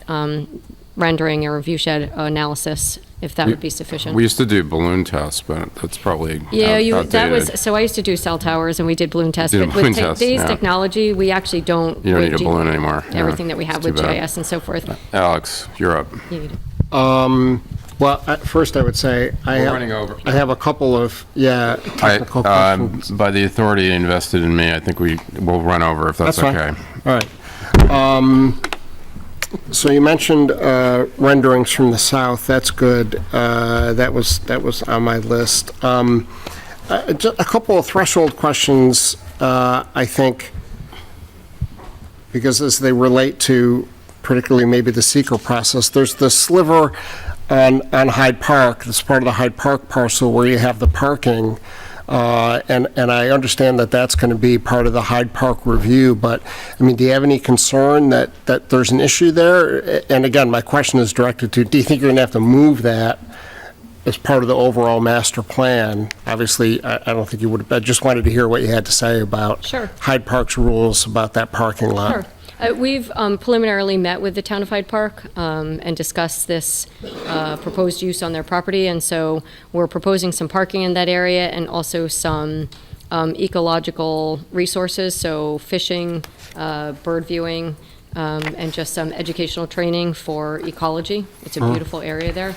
rendering or view shed analysis, if that would be sufficient. We used to do balloon tests, but that's probably Yeah, outdated. that was, so I used to do cell towers and we did balloon tests. Did a But balloon with test, today's yeah. technology, we actually don't. You don't we need a do balloon anymore. Yeah, Everything that we have it's too with bad. GIS and so forth. Alex, you're up. You need- Well, at first I would say We're running over. I have a couple of, technical questions. By the authority invested in me, I think we will run over if that's That's fine. okay. All right. So you mentioned renderings from the south. That's good. That was on my list. Just a couple of threshold questions, I think, because as they relate to particularly maybe the seeker process, there's the sliver on Hyde Park, that's part of the Hyde Park parcel where you have the parking. And I understand that that's going to be part of the Hyde Park review, but, I mean, do you have any concern that there's an issue there? And again, my question is directed to, do you think you're going to have to move that as part of the overall master plan? Obviously, I don't think you would, I just wanted to hear what you had to say about Sure. Hyde Park's rules about that parking lot. Sure. We've preliminarily met with the town of Hyde Park and discussed this proposed use on their property, and so we're proposing some parking in that area and also some ecological resources, so fishing, bird viewing, and just some educational training for ecology. It's a beautiful area there,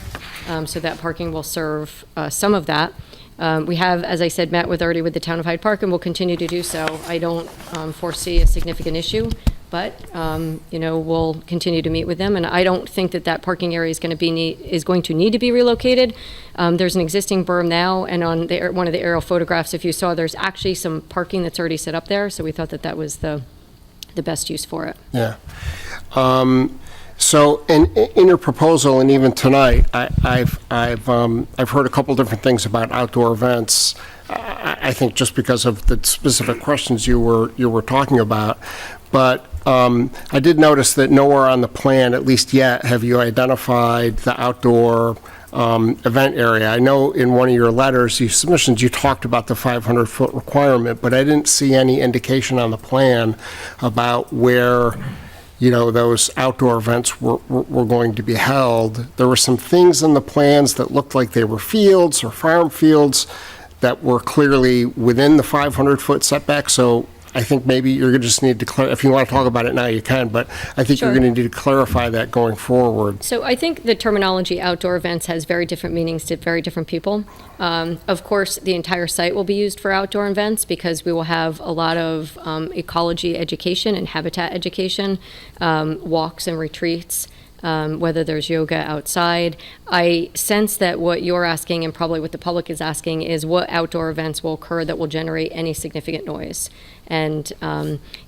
so that parking will serve some of that. We have, as I said, met already with the town of Hyde Park, and will continue to do so. I don't foresee a significant issue, but we'll continue to meet with them. And I don't think that parking area is going to need to be relocated. There's an existing berm now, and on one of the aerial photographs, if you saw, there's actually some parking that's already set up there. So we thought that was the best use for it. Yeah. So in your proposal, and even tonight, I've heard a couple different things about outdoor events. I think just because of the specific questions you were talking about, but I did notice that nowhere on the plan, at least yet, have you identified the outdoor event area. I know in one of your letters, your submissions, you talked about the 500-foot requirement, but I didn't see any indication on the plan about where those outdoor events were going to be held. There were some things in the plans that looked like they were fields or farm fields that were clearly within the 500-foot setback, so I think maybe you're going to just need to if you want to talk about it now, you can, but I think you're Sure. going to need to clarify that going forward. So I think the terminology outdoor events has very different meanings to very different people. Of course, the entire site will be used for outdoor events because we will have a lot of ecology education and habitat education, walks and retreats, whether there's yoga outside. I sense that what you're asking, and probably what the public is asking, is what outdoor events will occur that will generate any significant noise. And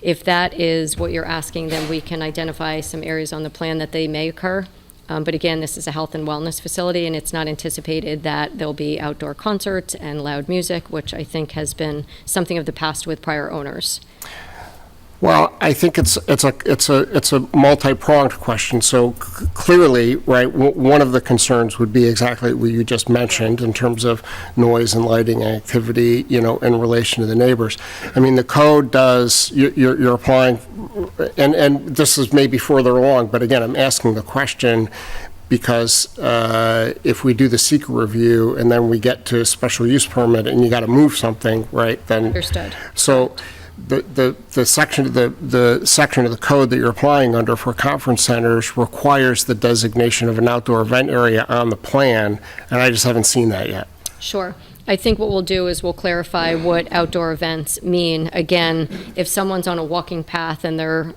if that is what you're asking, then we can identify some areas on the plan that they may occur. But again, this is a health and wellness facility, and it's not anticipated that there'll be outdoor concerts and loud music, which I think has been something of the past with prior owners. Well, I think it's a multi-pronged question. So clearly, right, one of the concerns would be exactly what you just mentioned in terms of noise and lighting activity, in relation to the neighbors. I mean, the code does, you're applying, and this is maybe further along, but again, I'm asking the question because if we do the seeker review and then we get to a special use permit and you got to move something, right, then. Understood. So the section of the code that you're applying under for conference centers requires the designation of an outdoor event area on the plan, and I just haven't seen that yet. Sure. I think what we'll do is we'll clarify what outdoor events mean. Again, if someone's on a walking path and they're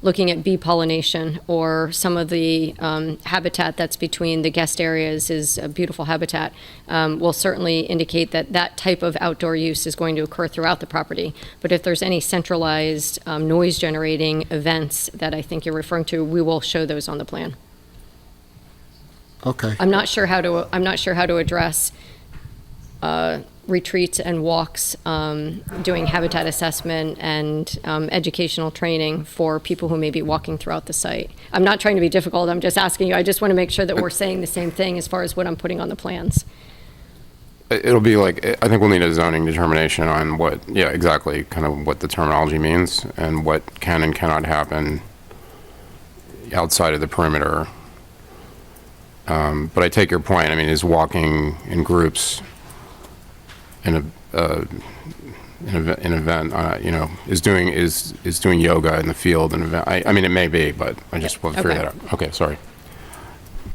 looking at bee pollination, or some of the habitat that's between the guest areas is a beautiful habitat, we'll certainly indicate that that type of outdoor use is going to occur throughout the property. But if there's any centralized noise-generating events that I think you're referring to, we will show those on the plan. Okay. I'm not sure how to address retreats and walks, doing habitat assessment and educational training for people who may be walking throughout the site. I'm not trying to be difficult, I'm just asking you, I just want to make sure that we're saying the same thing as far as what I'm putting on the plans. It'll be like, I think we'll need a zoning determination on exactly kind of what the terminology means and what can and cannot happen outside of the perimeter. But I take your point. I mean, is walking in groups in an event, is doing yoga in the field an event? I mean, it may be, but I just want to figure Okay. that out. Okay, sorry.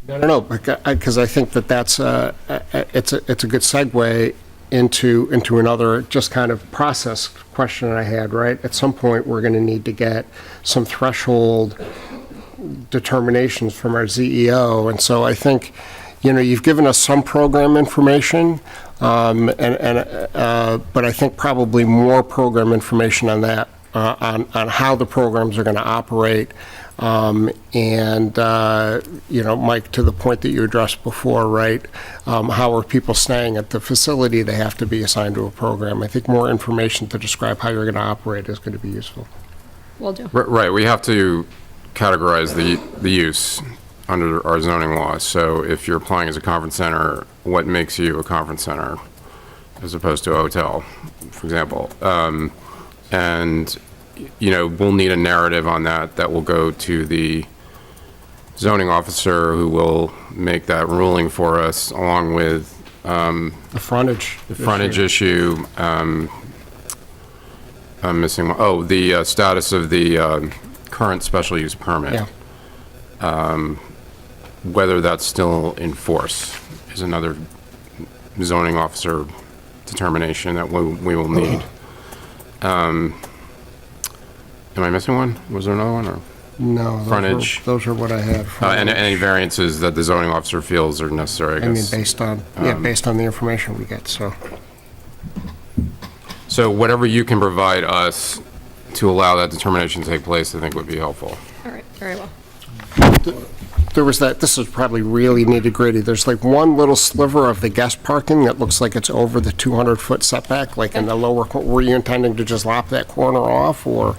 No, because I think that's it's a good segue into another just kind of process question I had, right? At some point, we're going to need to get some threshold determinations from our ZEO, and so I think, you've given us some program information, but I think probably more program information on that, on how the programs are going to operate. Mike, to the point that you addressed before, right? How are people staying at the facility? They have to be assigned to a program. I think more information to describe how you're going to operate is going to be useful. Will do. Right, we have to categorize the use under our zoning laws. So if you're applying as a conference center, what makes you a conference center as opposed to a hotel, for example? And we'll need a narrative on that will go to the zoning officer, who will make that ruling for us, along with The frontage. the frontage issue. I'm missing one. Oh, the status of the current special use permit. Yeah. Whether that's still in force is another zoning officer determination that we will need. Am I missing one? Was there another one? Or No. Frontage. Those are what I had. and any variances that the zoning officer feels are necessary, I I mean, guess. based on the information we get, so. So whatever you can provide us to allow that determination to take place, I think would be helpful. All right, very well. There was this is probably really nitty-gritty. There's like one little sliver of the guest parking that looks like it's over the 200-foot setback, like in the lower, were you intending to just lop that corner off, or?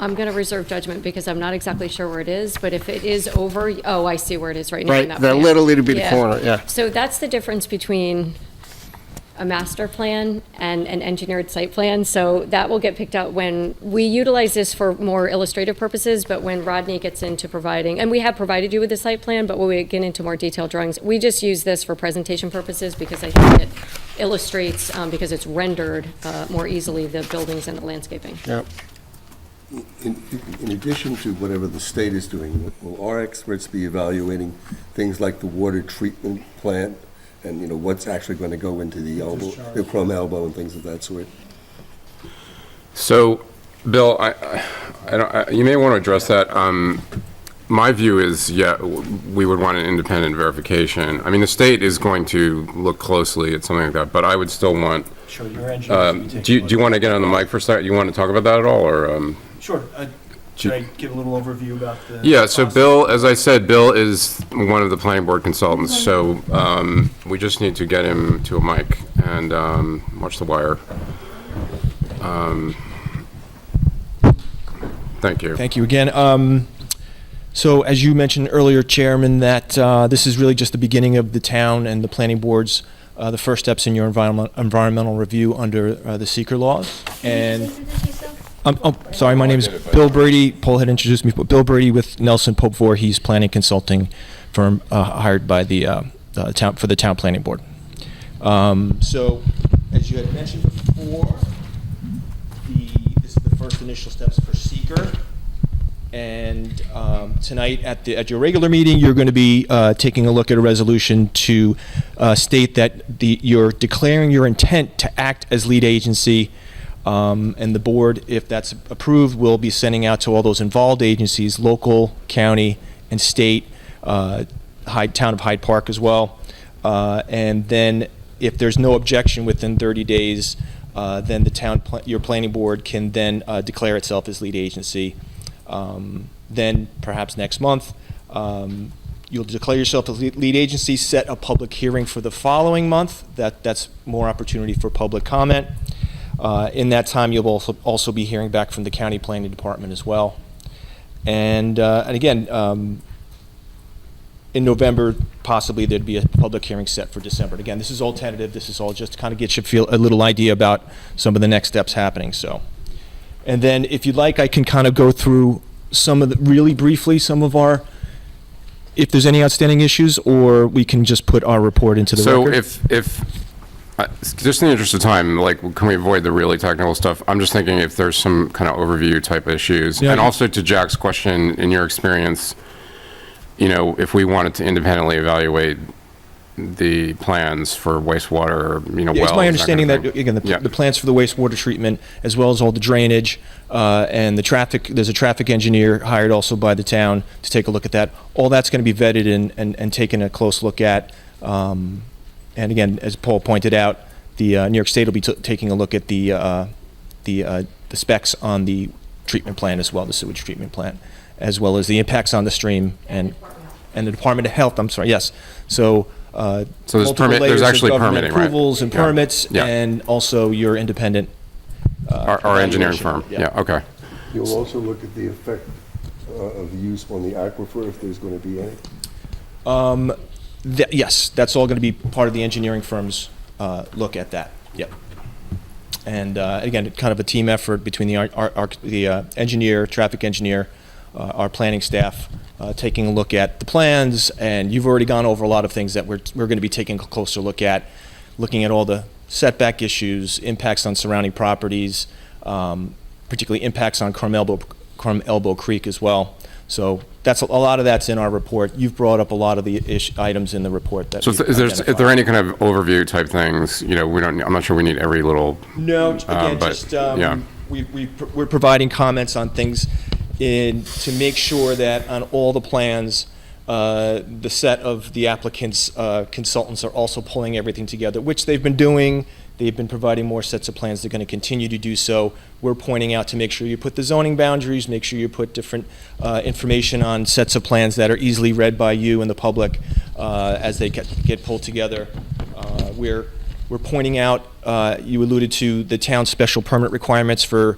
I'm going to reserve judgment because I'm not exactly sure where it is, but if it is over, oh, I see where it is right now. in Right, that the plan. little itty bitty corner, yeah. So that's the difference between, a master plan and an engineered site plan, so that will get picked out when, we utilize this for more illustrative purposes, but when Rodney gets into providing, and we have provided you with the site plan, but when we get into more detailed drawings, we just use this for presentation purposes because I think it illustrates, because it's rendered more easily, the buildings and the landscaping. Yep. In addition to whatever the state is doing, will our experts be evaluating things like the water treatment plant and, what's actually going to go into the elbow, the chrome elbow and things of that sort? So, Bill, you may want to address that. My view is, we would want an independent verification. I mean, the state is going to look closely at something like that, but I would still want. Sure, your engineers. Do you want to get on the mic for a second? You want to talk about that at all, or? Sure. Should I give a little overview about the? Yeah, so process? Bill, as I said, Bill is one of the planning board consultants, so we just need to get him to a mic and watch the wire. Thank you. Thank you again. So as you mentioned earlier, Chairman, that this is really just the beginning of the town and the planning board's the first steps in your environmental review under the seeker laws. And sorry, my name is Bill Brady. Paul had introduced me, but Bill Brady with Nelson Pope Voorhees planning consulting firm hired by the town for the town planning board. So as you had mentioned before, this is the first initial steps for seeker. And tonight at your regular meeting, you're going to be taking a look at a resolution to state that you're declaring your intent to act as lead agency, and the board, if that's approved, will be sending out to all those involved agencies, local, county, and state, town of Hyde Park as well. And then if there's no objection within 30 days, then your planning board can then declare itself as lead agency. Then perhaps next month, you'll declare yourself as lead agency, set a public hearing for the following month. That's more opportunity for public comment. In that time, you'll also be hearing back from the county planning department as well. And again, in November, possibly there'd be a public hearing set for December. And again, this is all tentative. This is all just to kind of get you a little idea about some of the next steps happening. So. And then, if you'd like, I can kind of go through really briefly, some of our, if there's any outstanding issues, or we can just put our report into the record. So just in the interest of time, can we avoid the really technical stuff? I'm just thinking if there's some kind of overview type issues. Yeah, and also to Jack's question, in your experience, if we wanted to independently evaluate the plans for wastewater, wells. It's my understanding that, again, Yeah. the plans for the wastewater treatment, as well as all the drainage, and the traffic, there's a traffic engineer hired also by the town to take a look at that. All that's going to be vetted and taken a close look at. And again, as Paul pointed out, the New York State will be taking a look at the specs on the treatment plant as well, the sewage treatment plant, as well as the impacts on the stream and the Department of Health. I'm sorry, yes. So there's there's actually permitting, right? Approvals and permits, Yeah. and also your independent. Our engineering firm, evaluation. yeah, okay. You'll also look at the effect of the use on the aquifer, if there's going to be any? Yes, that's all going to be part of the engineering firm's look at that. Yep. And again, kind of a team effort between the engineer, traffic engineer, our planning staff, taking a look at the plans, and you've already gone over a lot of things that we're going to be taking a closer look at, looking at all the setback issues, impacts on surrounding properties, particularly impacts on Crum Elbow Creek as well. So that's a lot of that's in our report. You've brought up a lot of the items in the report that. So we've if there are any kind of overview type things, I'm not sure we need every little. No, again, but, yeah. We're providing comments on things to make sure that on all the plans, the set of the applicant's consultants are also pulling everything together, which they've been doing. They've been providing more sets of plans. They're going to continue to do so. We're pointing out to make sure you put the zoning boundaries, make sure you put different information on sets of plans that are easily read by you and the public as they get pulled together. We're pointing out, you alluded to the town's special permit requirements for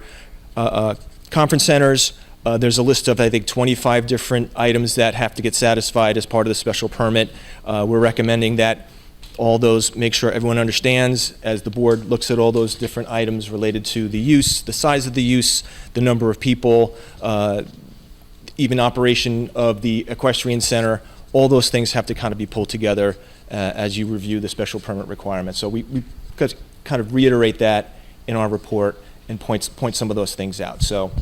conference centers. There's a list of, I think, 25 different items that have to get satisfied as part of the special permit. We're recommending that all those, make sure everyone understands as the board looks at all those different items related to the use, the size of the use, the number of people, even operation of the equestrian center, all those things have to kind of be pulled together as you review the special permit requirements. So we kind of reiterate that in our report and point some of those things out. So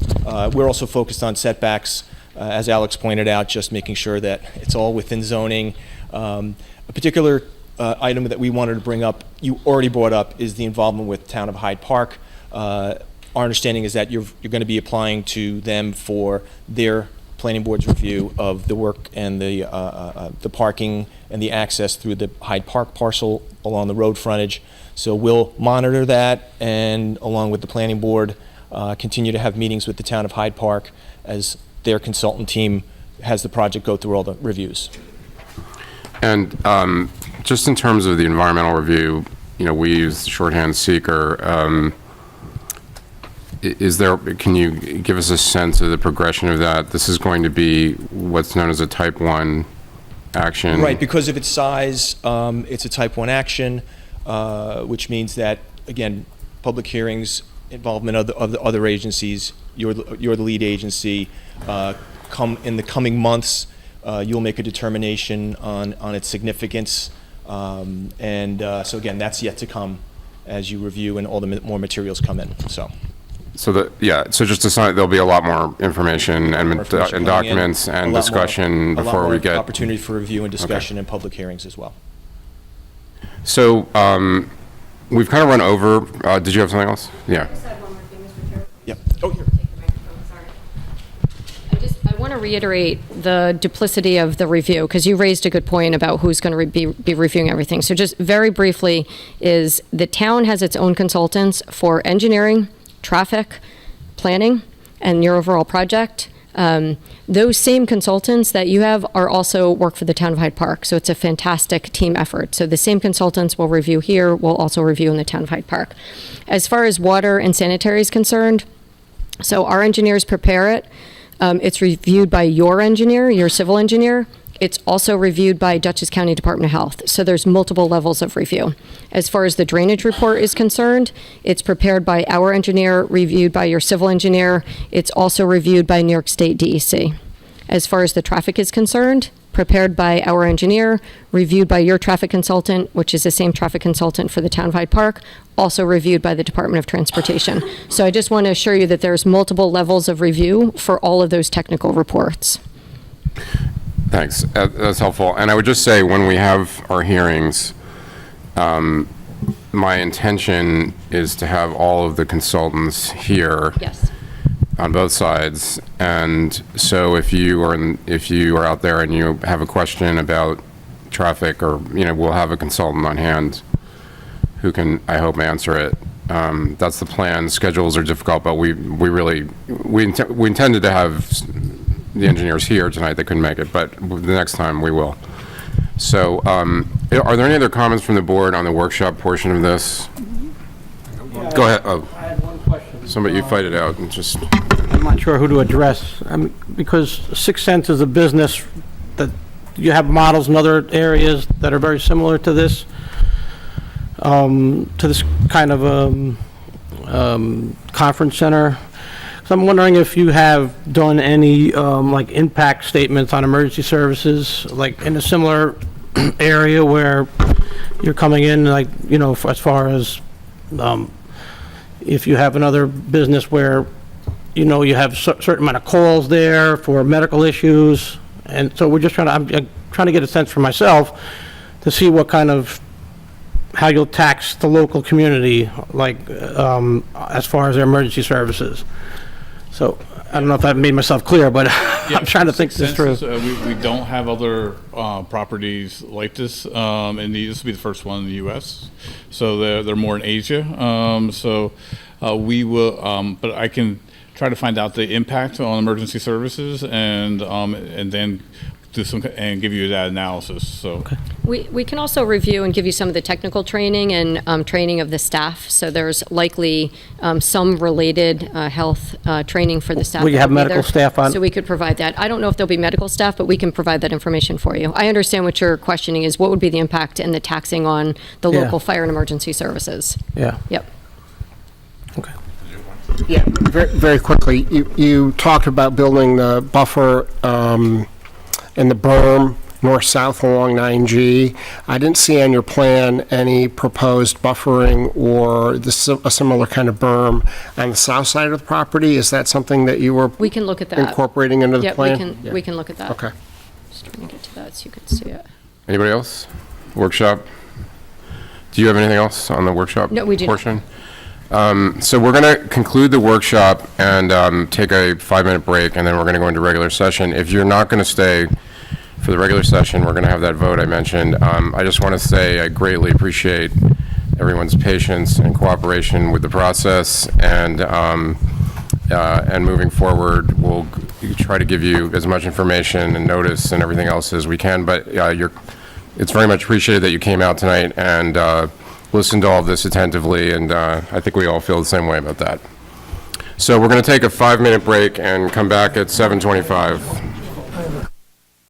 we're also focused on setbacks, as Alex pointed out, just making sure that it's all within zoning. A particular item that we wanted to bring up, you already brought up, is the involvement with Town of Hyde Park. Our understanding is that you're going to be applying to them for their planning board's review of the work and the parking and the access through the Hyde Park parcel along the road frontage. So we'll monitor that, and along with the planning board, continue to have meetings with the Town of Hyde Park as their consultant team has the project go through all the reviews. And just in terms of the environmental review, we use shorthand seeker. Can you give us a sense of the progression of that? This is going to be what's known as a type 1 action. Right, because of its size, it's a type 1 action, which means that, again, public hearings, involvement of the other agencies, you're the lead agency, in the coming months, you'll make a determination on its significance. So again, that's yet to come as you review and all the more materials come in, so. So just to sign, there'll be a lot more information and documents and discussion before we get. Opportunity for review and discussion and public hearings as well. So we've kind of run over. Did you have something else? Yeah. I just had one more thing, Mr. Chair. Yep. Oh, here. Take the microphone, sorry. I want to reiterate the duplicity of the review, because you raised a good point about who's going to be reviewing everything. So just very briefly, is the town has its own consultants for engineering, traffic, planning, and your overall project. Those same consultants that you have are also work for the Town of Hyde Park. So it's a fantastic team effort. So the same consultants will review here, will also review in the Town of Hyde Park. As far as water and sanitary is concerned, so our engineers prepare it. It's reviewed by your engineer, your civil engineer. It's also reviewed by Dutchess County Department of Health. So there's multiple levels of review. As far as the drainage report is concerned, it's prepared by our engineer, reviewed by your civil engineer. It's also reviewed by New York State DEC. As far as the traffic is concerned, prepared by our engineer, reviewed by your traffic consultant, which is the same traffic consultant for the Town of Hyde Park, also reviewed by the Department of Transportation. So I just want to assure you that there's multiple levels of review for all of those technical reports. Thanks. That's helpful. And I would just say, when we have our hearings, my intention is to have all of the consultants here. Yes. On both sides. And so if you are out there and you have a question about traffic, or, we'll have a consultant on hand who can, I hope, answer it. That's the plan. Schedules are difficult, but we intended to have the engineers here tonight. They couldn't make it, but the next time we will. So are there any other comments from the board on the workshop portion of this? Go ahead. Oh. I had one question. Somebody, you fight it out and just. I'm not sure who to address, because Sixth Sense is a business that you have models in other areas that are very similar to this kind of conference center. So I'm wondering if you have done any like impact statements on emergency services, like in a similar area where you're coming in, like, as far as if you have another business where you have certain amount of calls there for medical issues, and so we're just I'm trying to get a sense for myself to see what kind of, how you'll tax the local community, like, as far as their emergency services. So, I don't know if I've made myself clear, but I'm trying to think this through. We don't have other properties like this, and this will be the first one in the U.S. So they're more in Asia. We will, but I can try to find out the impact on emergency services, and then do some, and give you that analysis, so. We can also review and give you some of the technical training and training of the staff. So there's likely some related health training for the staff. Will you that have will be medical there. staff on? So we could provide that. I don't know if there'll be medical staff, but we can provide that information for you. I understand what you're questioning is what would be the impact and the taxing on the Yeah. local fire and emergency services. Yeah. Yep. Okay. Yeah, very quickly, you talked about building the buffer and the berm north-south along 9G. I didn't see on your plan any proposed buffering or a similar kind of berm on the south side of the property. Is that something that you were We can look at that. incorporating into the Yep, plan? we can look at that. Okay. Just trying to get to that so you can see it. Anybody else? Workshop? Do you have anything else on the workshop No, we do not. portion? So we're going to conclude the workshop and take a 5-minute break, and then we're going to go into regular session. If you're not going to stay for the regular session, we're going to have that vote I mentioned. I just want to say I greatly appreciate everyone's patience and cooperation with the process, and moving forward, we'll try to give you as much information and notice and everything else as we can, but it's very much appreciated that you came out tonight and listened to all of this attentively, and I think we all feel the same way about that. So we're going to take a 5-minute break and come back at 7:25.